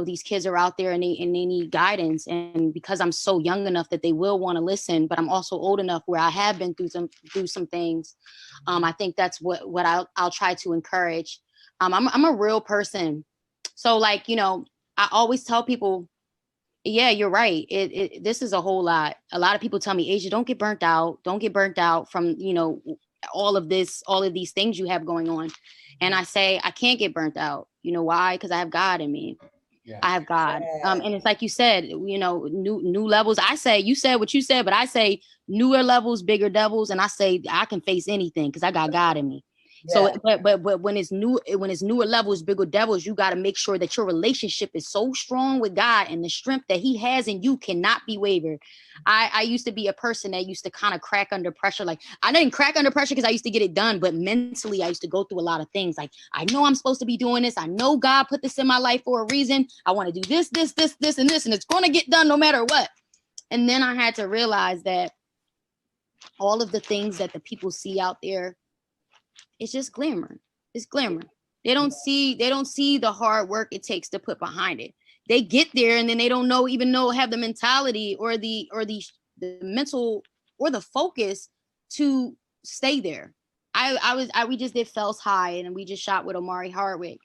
These kids are out there and they need guidance. And because I'm so young enough that they will want to listen, but I'm also old enough where I have been through some things. I think that's what I'll try to encourage. I'm a real person. So I always tell people, yeah, you're right. This is a whole lot. A lot of people tell me, Asia, don't get burnt out. Don't get burnt out from, all of these things you have going on. And I say, I can't get burnt out. You know why? Because I have God in me. Yeah. I have God. Yeah. And it's like you said, new levels. I say, you said what you said, but I say newer levels, bigger devils. And I say, I can face anything because I got God in me. So, but when it's newer levels, bigger devils, you got to make sure that your relationship is so strong with God, and the strength that He has in you cannot be wavered. I used to be a person that used to kind of crack under pressure. Like, I didn't crack under pressure because I used to get it done, but mentally I used to go through a lot of things. Like, I know I'm supposed to be doing this. I know God put this in my life for a reason. I want to do this, and this, and it's going to get done no matter what. And then I had to realize that all of the things that the people see out there, it's just glamour. It's glamour. They don't see the hard work it takes to put behind it. They get there and then they don't have the mentality or the mental or the focus to stay there. We just did Fells High, and we just shot with Omari Hardwick.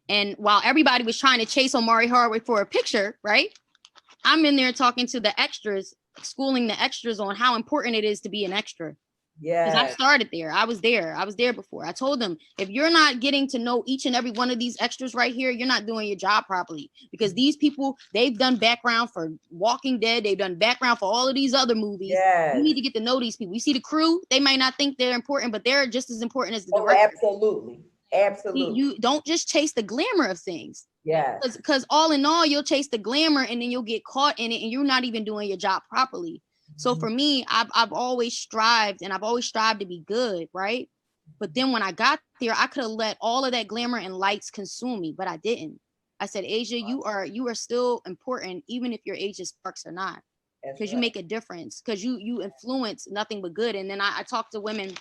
And while everybody was trying to chase Omari Hardwick for a picture, right? I'm in there talking to the extras, schooling the extras on how important it is to be an extra. Yeah. Because I started there. I was there before. I told them, if you're not getting to know each and every one of these extras right here, you're not doing your job properly. Because these people, they've done background for Walking Dead. They've done background for all of these other movies. Yes. You need to get to know these people. You see the crew, they might not think they're important, but they're just as important as the director. Absolutely. You don't just chase the glamour of things. Yeah. Because all in all, you'll chase the glamour and then you'll get caught in it and you're not even doing your job properly. So for me, I've always strived to be good, right? But then when I got there, I could have let all of that glamour and lights consume me, but I didn't. I said, Asia, you are still important, even if you're Asia Sparks or not, because you make a difference, because you influence nothing but good. And then I talk to women.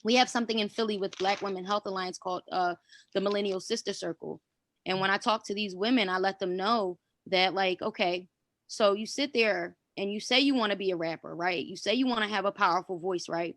We have something in Philly with Black Women Health Alliance called the Millennial Sister Circle. And when I talk to these women, I let them know that, like, okay, so you sit there and you say you want to be a rapper, right? You say you want to have a powerful voice, right?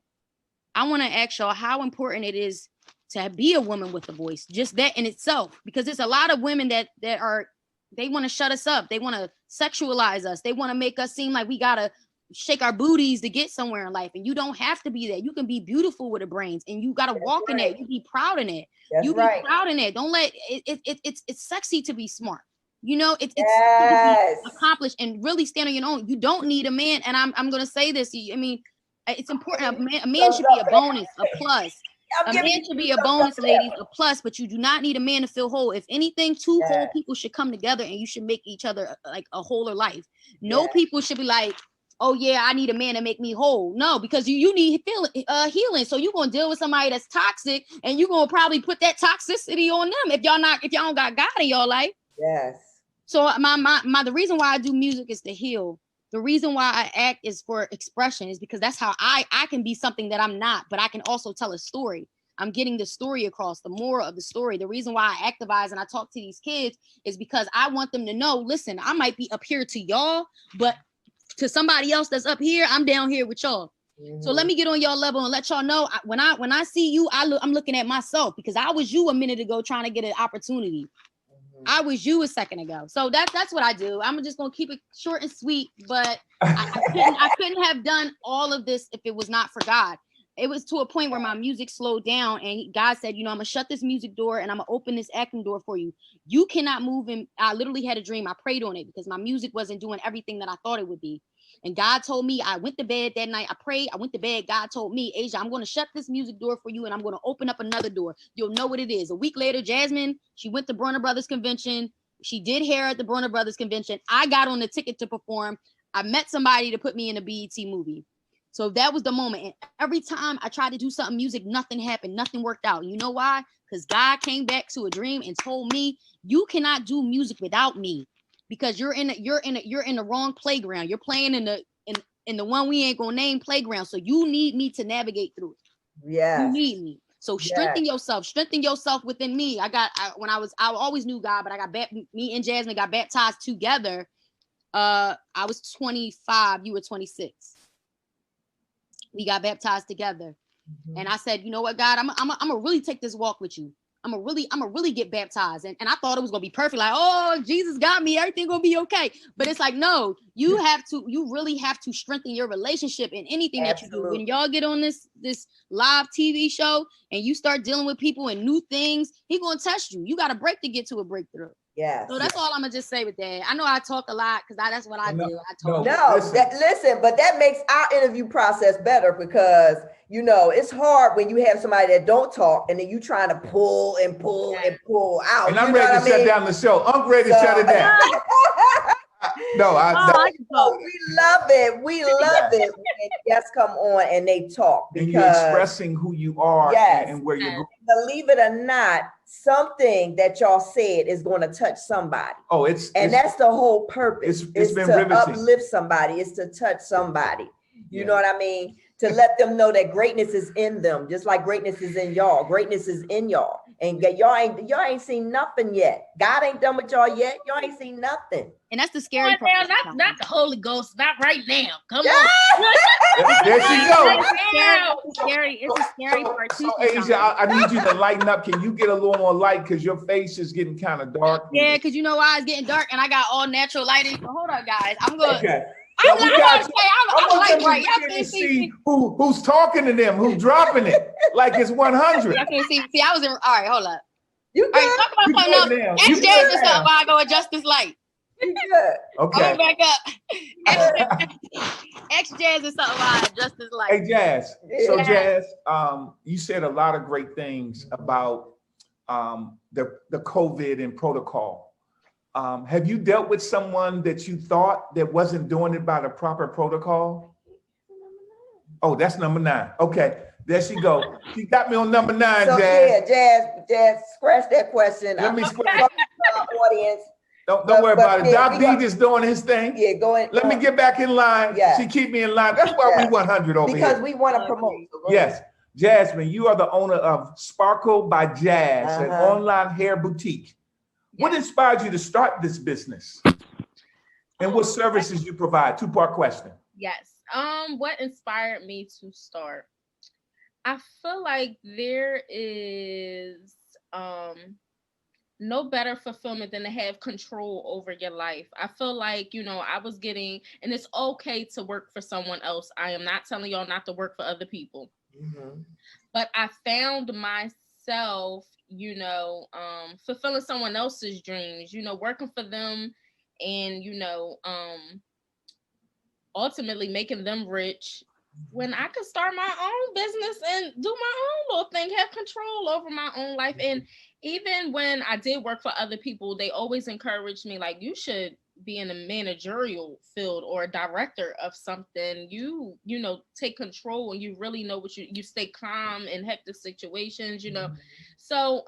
I want to ask y'all how important it is to be a woman with a voice, just that in itself, because there's a lot of women that they want to shut us up. They want to sexualize us. They want to make us seem like we got to shake our booties to get somewhere in life. And you don't have to be that. You can be beautiful with the brains, and you got to walk in it. You be proud in it. Be proud in it. Don't let it's sexy to be smart. You know, it's accomplished and really stand on your own. You don't need a man. And I'm going to say this. I mean, it's important. A man should be a bonus, a plus. A man should be a bonus, ladies, a plus, but you do not need a man to feel whole. If anything, two whole people should come together and you should make each other like a wholer life. No people should be like, oh yeah, I need a man to make me whole. No, because you need healing. So you're going to deal with somebody that's toxic, and you're going to probably put that toxicity on them if y'all don't got God in your life. Yes. So the reason why I do music is to heal. The reason why I act is for expression, is because that's how I can be something that I'm not, but I can also tell a story. I'm getting the story across, the moral of the story. The reason why I activize and I talk to these kids is because I want them to know, listen, I might be up here to y'all, but to somebody else that's up here, I'm down here with y'all. Mm-hmm. So let me get on y'all level and let y'all know, when I see you, I'm looking at myself, because I was you a minute ago trying to get an opportunity. I was you a second ago. So that's what I do. I'm just going to keep it short and sweet, but I couldn't have done all of this if it was not for God. It was to a point where my music slowed down, and God said, I'm going to shut this music door and I'm going to open this acting door for you. You cannot move. And I literally had a dream. I prayed on it because my music wasn't doing everything that I thought it would be. And God told me, I went to bed that night. I prayed. I went to bed. God told me, Asia, I'm going to shut this music door for you, and I'm going to open up another door. You'll know what it is. A week later, Jasmine, she went to Brunner Brothers Convention. She did hair at the Brunner Brothers Convention. I got on the ticket to perform. I met somebody to put me in a BET movie. So that was the moment. And every time I tried to do something music, nothing happened. Nothing worked out. You know why? Because God came back to a dream and told me, you cannot do music without me. Because you're in the wrong playground. You're playing in the one we ain't gonna name playground. So you need me to navigate through it. Yeah. You need me. So strengthen yourself within me. I always knew God, but me and Jasmine got baptized together. I was 25, you were 26. We got baptized together. Mm-hmm. And I said, you know what, God, I'm gonna really take this walk with you. I'm gonna really get baptized. And I thought it was gonna be perfect. Like, oh, Jesus got me, everything gonna be okay. But it's like, no, you really have to strengthen your relationship in anything that you do. When y'all get on this live TV show and you start dealing with people and new things, he gonna test you. You got a break to get to a breakthrough. Yeah. So that's all I'm gonna just say with that. I know I talk a lot because that's what I do. I talk. Listen, but that makes our interview process better because it's hard when you have somebody that don't talk and then you trying to pull and pull and pull out. And I'm ready to shut down the show. I'm ready to shut it down. We love it. We love it when guests come on and they talk because and you're expressing who you are and where you're going. Believe it or not, something that y'all said is going to touch somebody. Oh, that's the whole purpose. It's been to riveting. Uplift somebody. It's to touch somebody. You know what I mean? To let them know that greatness is in them, just like greatness is in y'all. Greatness is in y'all. And y'all ain't seen nothing yet. God ain't done with y'all yet. Y'all ain't seen nothing. And that's the scary part. Not the Holy Ghost. Not right now. Come on. There she goes. It's a scary part too. So Asia, I need you to lighten up. Can you get a little more light? Because your face is getting kind of dark. Yeah, because you know why it's getting dark and I got all natural lighting. So hold on, guys. I'm going. Okay. I'm like, right. Y'all can't see who's talking to them, who's dropping it like it's 100. Y'all can't see. See, I was in. All right, hold up. You good? All right, talk about something else. Ask Jazz this up while I go adjust this light. You good? Okay. I'm back up. Ask Jazz this up while I adjust this light. Hey, Jazz. So, Jazz, you said a lot of great things about the COVID and protocol. Have you dealt with someone that you thought that wasn't doing it by the proper protocol? Oh, that's number 9. Okay, there she go. She got me on number 9, so, Jazz. Yeah, Jazz, scratch that question. Let me scratch. Audience. Don't worry about it. Doc D just doing his thing. Yeah, go ahead. Let me get back in line. Yeah. She keep me in line. That's why we 100 over here. Because we want to promote. Yes. Jasmine, you are the owner of Sparkle by Jazz, an online hair boutique. What inspired you to start this business? And what services you provide? 2-part question. Yes. What inspired me to start? I feel like there is no better fulfillment than to have control over your life. I feel like, I was getting, and it's okay to work for someone else. I am not telling y'all not to work for other people. Mm-hmm. But I found myself fulfilling someone else's dreams, working for them and, ultimately making them rich when I could start my own business and do my own little thing, have control over my own life. And even when I did work for other people, they always encouraged me, like, you should be in a managerial field or a director of something. You take control and you really know what you stay calm in hectic situations, So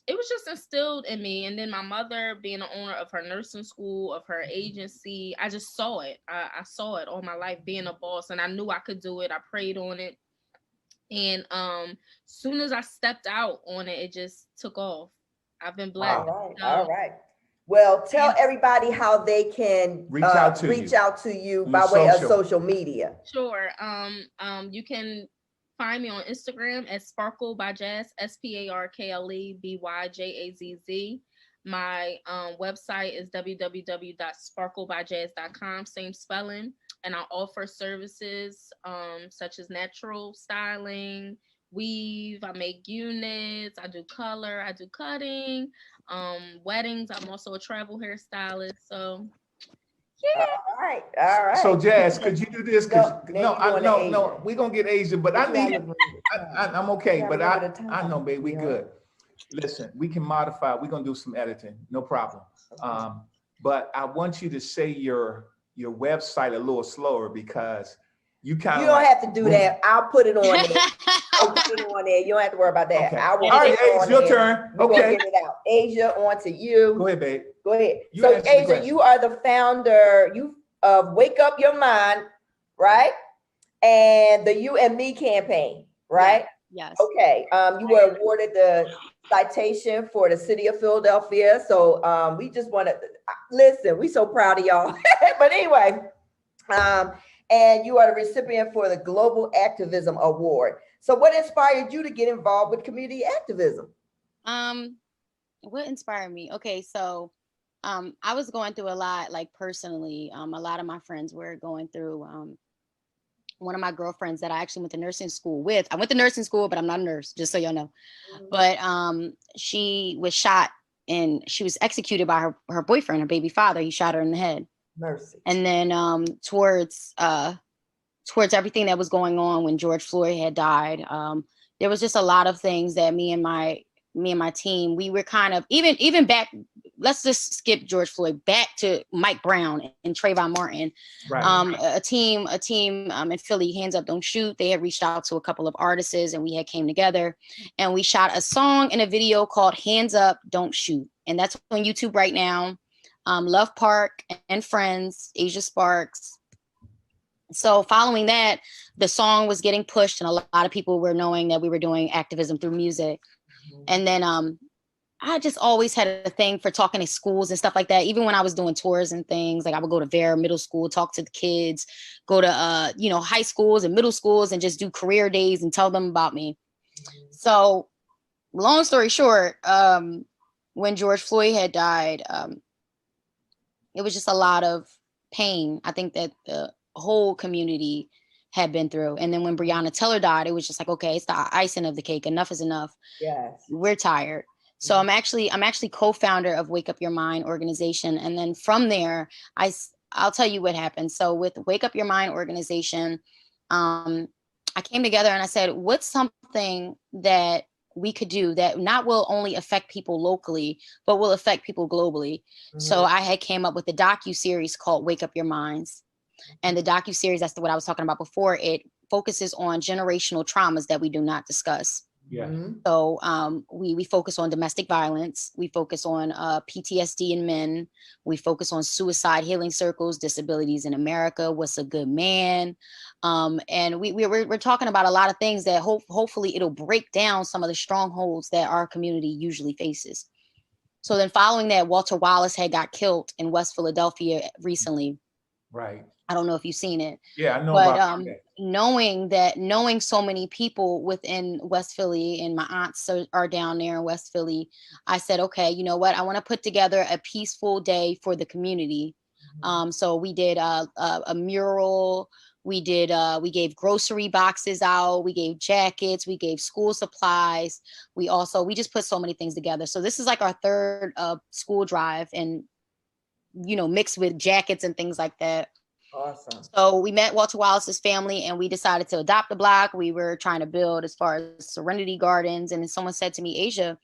it was just instilled in me. And then my mother being the owner of her nursing school, of her agency, I just saw it. I saw it all my life, being a boss, and I knew I could do it. I prayed on it. And soon as I stepped out on it, it just took off. I've been blessed. All right. Well, tell everybody how they can reach out to you by way of social media. Sure. You can find me on Instagram at Sparkle by Jazz, SparkleByJazz. My website is www.sparklebyjazz.com, same spelling. And I offer services such as natural styling, weave, I make units, I do color, I do cutting, weddings. I'm also a travel hairstylist. So yeah. All right. So Jazz, could you do this? No, we're gonna get Asia, but I'm okay. But I know, babe, we good. Listen, we can modify. We're gonna do some editing, no problem. But I want you to say your website a little slower because you don't have to do that. I'll put it on there. I'll put it on there. You don't have to worry about that. Okay. I will. All right, Asia, your turn. Okay. Get it out. Asia, on to you. Go ahead, babe. Go ahead. So Asia, you are the founder. Of Wake Up Your Mind, right? And the You and Me campaign, right? Yes. Okay. You were awarded the citation for the city of Philadelphia. So we just want to listen. We so proud of y'all. But anyway, and you are the recipient for the Global Activism Award. So what inspired you to get involved with community activism? What inspired me? Okay, so I was going through a lot, like personally. A lot of my friends were going through. One of my girlfriends that I actually went to nursing school with. I went to nursing school, but I'm not a nurse, just so y'all know. But she was shot and she was executed by her boyfriend, her baby father. He shot her in the head. Mercy. And then towards everything that was going on when George Floyd had died, there was just a lot of things that me and my team, we were kind of even back. Let's just skip George Floyd, back to Mike Brown and Trayvon Martin. Right. A team in Philly, Hands Up, Don't Shoot. They had reached out to a couple of artists and we had came together and we shot a song and a video called Hands Up, Don't Shoot. And that's on YouTube right now. Love Park and Friends, Asia Sparks. So following that, the song was getting pushed and a lot of people were knowing that we were doing activism through music. And then I just always had a thing for talking to schools and stuff like that. Even when I was doing tours and things, like I would go to Vera Middle School, talk to the kids, go to, high schools and middle schools and just do career days and tell them about me. So long story short, when George Floyd had died, it was just a lot of pain. I think that the whole community had been through. And then when Breonna Taylor died, it was just like, okay, it's the icing of the cake. Enough is enough. Yes. We're tired. So I'm actually co-founder of Wake Up Your Mind organization. And then from there, I'll tell you what happened. So with Wake Up Your Mind organization, I came together and I said, what's something that we could do that not will only affect people locally, but will affect people globally. So I had came up with a docu-series called Wake Up Your Minds. And the docu-series, that's what I was talking about before, it focuses on generational traumas that we do not discuss. Yeah. So we focus on domestic violence. We focus on PTSD in men. We focus on suicide healing circles, disabilities in America, what's a good man. And we're talking about a lot of things that hopefully it'll break down some of the strongholds that our community usually faces. So then following that, Walter Wallace had got killed in West Philadelphia recently. Right. I don't know if you've seen it. Yeah, I know but, about that. Knowing so many people within West Philly and my aunts are down there in West Philly, I said, okay, you know what? I want to put together a peaceful day for the community. So we did a mural. We gave grocery boxes out. We gave jackets. We gave school supplies. We just put so many things together. So this is like our third school drive and, mixed with jackets and things like that. Awesome. So we met Walter Wallace's family and we decided to adopt a block. We were trying to build as far as Serenity Gardens. And then someone said to me, Asia,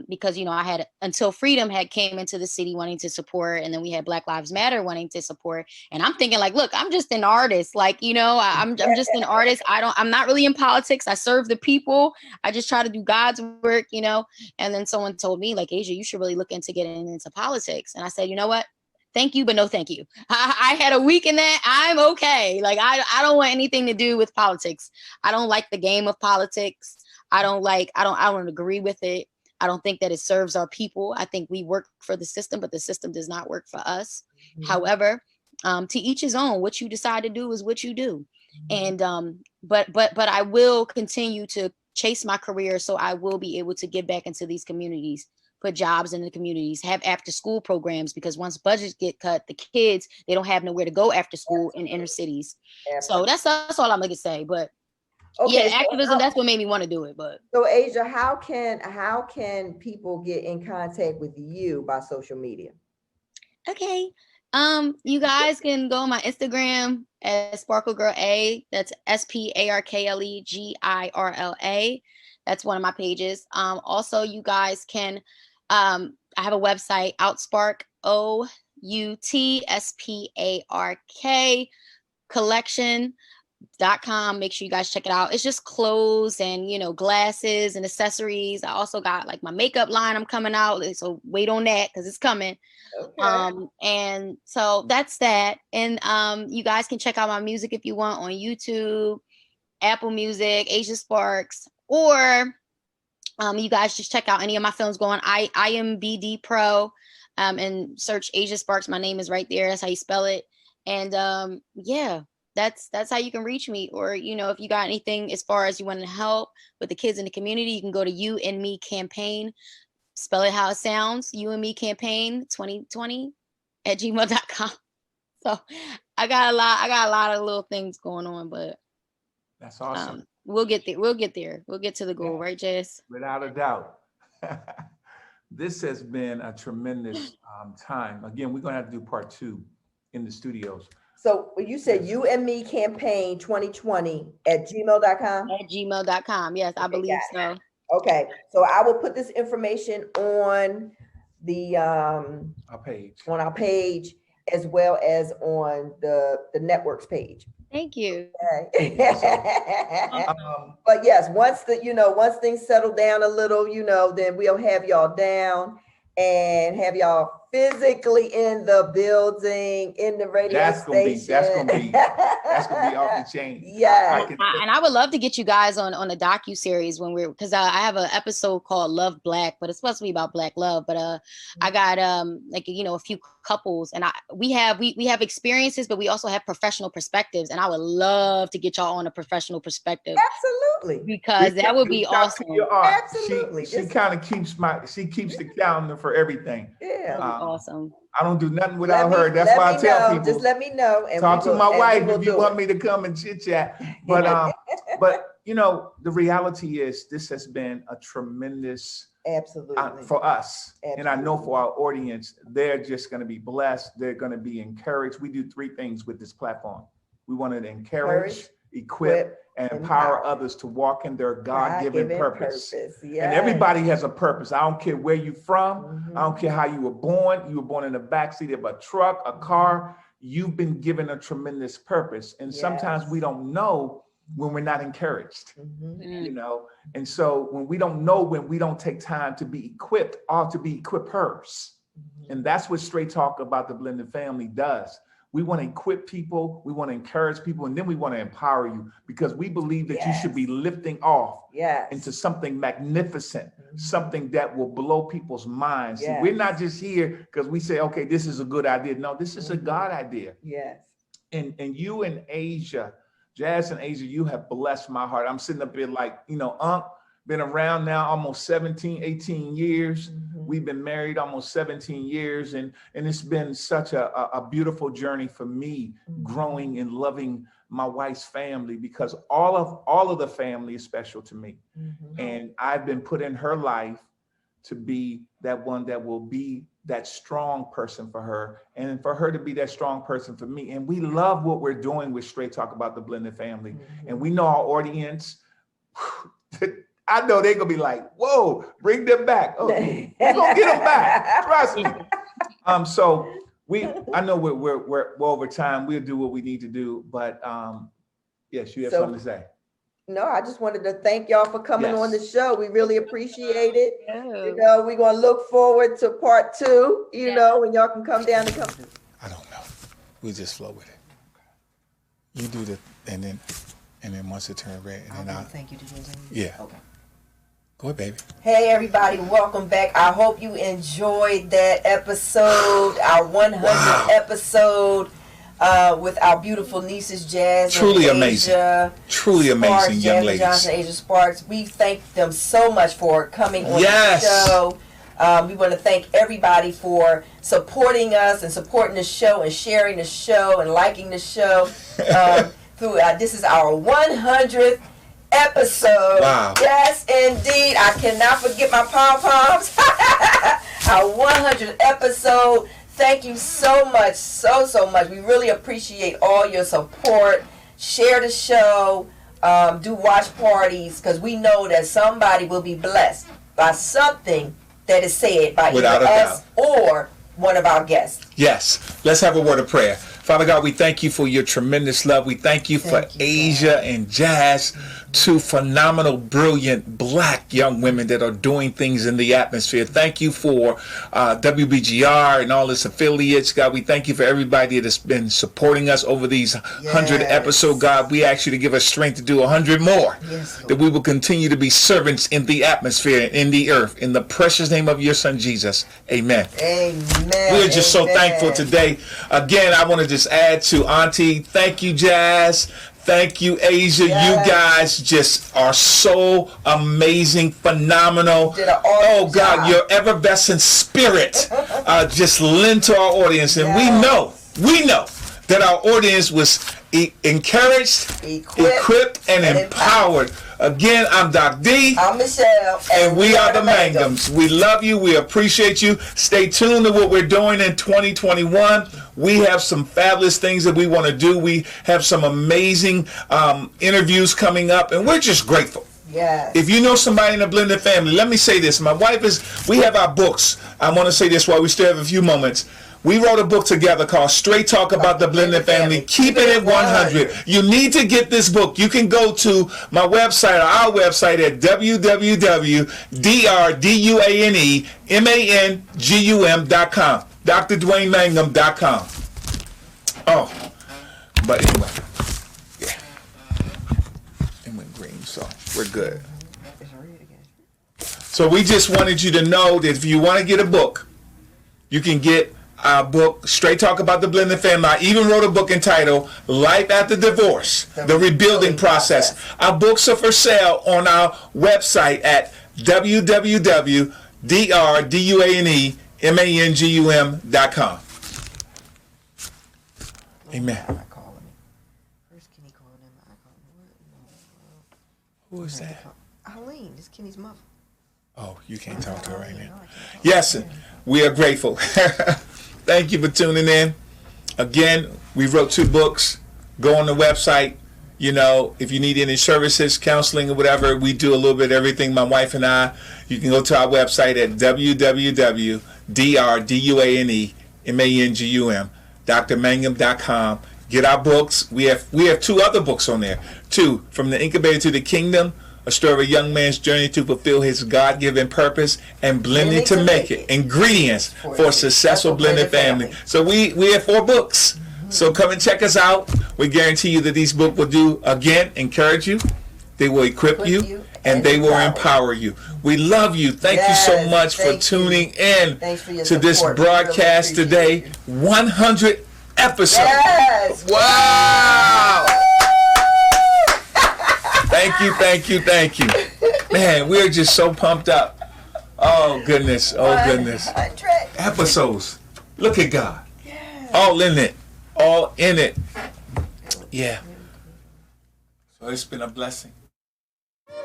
because, I had Until Freedom had came into the city wanting to support. And then we had Black Lives Matter wanting to support. And I'm thinking like, look, I'm just an artist. Like, I'm just an artist. I'm not really in politics. I serve the people. I just try to do God's work, And then someone told me like, Asia, you should really look into getting into politics. And I said, you know what? Thank you, but no thank you. I had a week in that. I'm okay. Like, I don't want anything to do with politics. I don't like the game of politics. I don't agree with it. I don't think that it serves our people. I think we work for the system, but the system does not work for us. However, to each his own. What you decide to do is what you do. And but I will continue to chase my career, so I will be able to get back into these communities, put jobs in the communities, have after school programs, because once budgets get cut, the kids, they don't have nowhere to go after school in inner cities. So that's all I'm going to say. But okay, activism, that's what made me want to do it. But so Asia, how can people get in contact with you by social media? Okay. You guys can go on my Instagram at Sparkle Girl A. That's SparkleGirla. That's one of my pages. Also, you guys can, I have a website, Outspark, OUTSPARK collection.com. Make sure you guys check it out. It's just clothes and, glasses and accessories. I also got like my makeup line I'm coming out. So wait on that because it's coming. Okay. And so that's that. And you guys can check out my music if you want on YouTube, Apple Music, Asia Sparks, or you guys just check out any of my films going. I am BD Pro, and search Asia Sparks. My name is right there. That's how you spell it. And yeah, that's how you can reach me. Or if you got anything as far as you want to help with the kids in the community, you can go to You and Me Campaign spell it how it sounds, You and Me Campaign 2020 at gmail.com. So I got a lot of little things going on, but that's awesome. We'll get there. We'll get to the goal, right, Jess? Without a doubt. This has been a tremendous time. Again, we're going to have to do part 2 in the studios. So you said You and Me Campaign 2020 at gmail.com? At gmail.com. Yes, I believe so. Okay. So I will put this information on the our page, as well as on the network's page. Thank you. Okay. But yes, once things settle down a little, then we'll have y'all down and have y'all physically in the building, in the radio station. That's gonna be off the chain. Yeah. And I would love to get you guys on a docu-series because I have an episode called Love Black, but it's supposed to be about Black love. But I got a few couples, and we have experiences, but we also have professional perspectives, and I would love to get y'all on a professional perspective. Absolutely. Because that would be awesome. Absolutely. She kind of keeps the calendar for everything. Yeah. Awesome. I don't do nothing without her. That's why I tell people. Just let me know. And talk to my wife if you want me to come and chit chat. But the reality is this has been a tremendous absolutely for us. Absolutely. And I know for our audience, they're just going to be blessed. They're going to be encouraged. We do 3 things with this platform. We want to encourage, equip, and empower others to walk in their God-given purpose. Yes. And everybody has a purpose. I don't care where you're from. Mm-hmm. I don't care how you were born. You were born in the backseat of a truck, a car. You've been given a tremendous purpose. And sometimes we don't know when we're not encouraged, And so when we don't know, when we don't take time to be equipped or to be equippers. Mm-hmm. And that's what Straight Talk About the Blended Family does. We want to equip people, we want to encourage people, and then we want to empower you because we believe that you should be lifting off into something magnificent, something that will blow people's minds. See, we're not just here because we say, okay, this is a good idea. No, this is a God idea. Yes. And you and Asia, Jazz and Asia, you have blessed my heart. I'm sitting up here like, been around now almost 17, 18 years. Mm-hmm. We've been married almost 17 years. And it's been such a beautiful journey for me, growing and loving my wife's family, because all of the family is special to me. Mm-hmm. And I've been put in her life to be that one that will be that strong person for her, and for her to be that strong person for me. And we love what we're doing with Straight Talk About the Blended Family. Mm-hmm. And we know our audience, I know they're gonna be like, whoa, bring them back. Oh, we're gonna get them back. Trust me. So I know we're over time. We'll do what we need to do, but yes, you have something to say. No, I just wanted to thank y'all for coming on the show. We really appreciate it. Yeah. We're gonna look forward to part 2, when y'all can come down and come. I don't know. We just flow with it. You do the and then once it turns red, and then I'll thank you. Yeah. Okay. Go ahead, baby. Hey, everybody. Welcome back. I hope you enjoyed that episode, our 100th episode with our beautiful nieces, Jazz Truly and amazing. Asia Truly Sparks, amazing young ladies. Jasmine Johnson Asia Sparks. We thank them so much for coming on the show. We want to thank everybody for supporting us and supporting the show and sharing the show and liking the show. This is our 100th episode. Wow. Yes, indeed. I cannot forget my pom-poms. Our 100th episode. Thank you so much, so much. We really appreciate all your support. Share the show. Do watch parties, because we know that somebody will be blessed by something that is said by either us or one of our guests. Yes. Let's have a word of prayer. Father God, we thank you for your tremendous love. We thank you for Asia and Jazz, 2 phenomenal, brilliant, black young women that are doing things in the atmosphere. Thank you for WBGR and all its affiliates. God, we thank you for everybody that's been supporting us over these 100 episodes. God, we ask you to give us strength to do 100 more, that we will continue to be servants in the atmosphere, in the earth, in the precious name of your son, Jesus. Amen. Amen. We're just so thankful today. Again, I want to just add to Auntie, thank you, Jazz. Thank you, Asia. Yes. You guys just are so amazing, phenomenal. Did an awesome Oh, God, job. your effervescent spirit just lent to our audience. And Yes. we know that our audience was encouraged, equipped, and empowered. Again, I'm Doc D. I'm Michelle. And we are the Mangums. We love you. We appreciate you. Stay tuned to what we're doing in 2021. We have some fabulous things that we want to do. We have some amazing interviews coming up, and we're just grateful. Yes. If you know somebody in the blended family, let me say this. My wife we have our books. I want to say this while we still have a few moments. We wrote a book together called Straight Talk About the Blended Family. Keep it at 100. You need to get this book. You can go to my website or our website at www.drduanemangum.com. DrDwayneMangum.com. Oh, but anyway. Yeah. It went green, so we're good. So we just wanted you to know that if you want to get a book, you can get our book, Straight Talk About the Blended Family. I even wrote a book entitled Life After Divorce, The Rebuilding Process. Our books are for sale on our website at www.drduanemangum.com. Amen. Who is that? Eileen, this Kenny's mother. Oh, you can't talk to her right now. Yes, we are grateful. Thank you for tuning in. Again, we wrote 2 books. Go on the website. You know, if you need any services, counseling, or whatever, we do a little bit of everything, my wife and I. You can go to our website at www.drduanemangum.com. Get our books. We have 2 other books on there. 2, From the Incubator to the Kingdom, a story of a young man's journey to fulfill his God-given purpose, and Blended to Make It, ingredients for a successful blended family. So we have 4 books. So come and check us out. We guarantee you that these books will do, again, encourage you. They will equip you, and they will empower you. We love you. Thank you so much for tuning in to this broadcast today. 100 episodes. Yes. Wow. Thank you. Man, we're just so pumped up. Oh, goodness. 100 episodes. Look at God. Yes. All in it. Yeah. So it's been a blessing.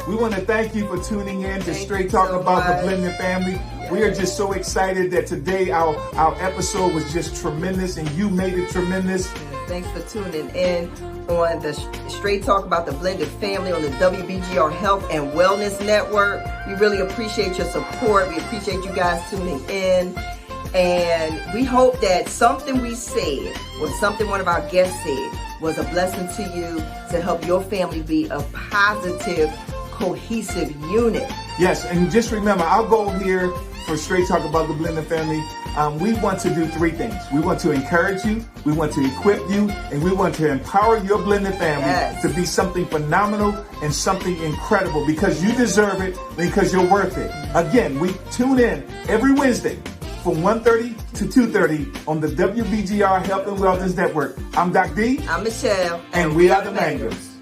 We want to thank you for tuning in to Straight Talk About the Blended Family. We are just so excited that today our episode was just tremendous, and you made it tremendous. Thanks for tuning in on the Straight Talk About the Blended Family on the WBGR Health and Wellness Network. We really appreciate your support. We appreciate you guys tuning in. And we hope that something we said or something one of our guests said was a blessing to you to help your family be a positive, cohesive unit. Yes, and just remember, our goal here for Straight Talk About the Blended Family, we want to do 3 things. We want to encourage you, we want to equip you, and we want to empower your blended family to be something phenomenal and something incredible, because you deserve it, because you're worth it. Again, we tune in every Wednesday from 1:30 to 2:30 on the WBGR Health and Wellness Network. I'm Doc D. I'm Michelle. And we are the Mangums.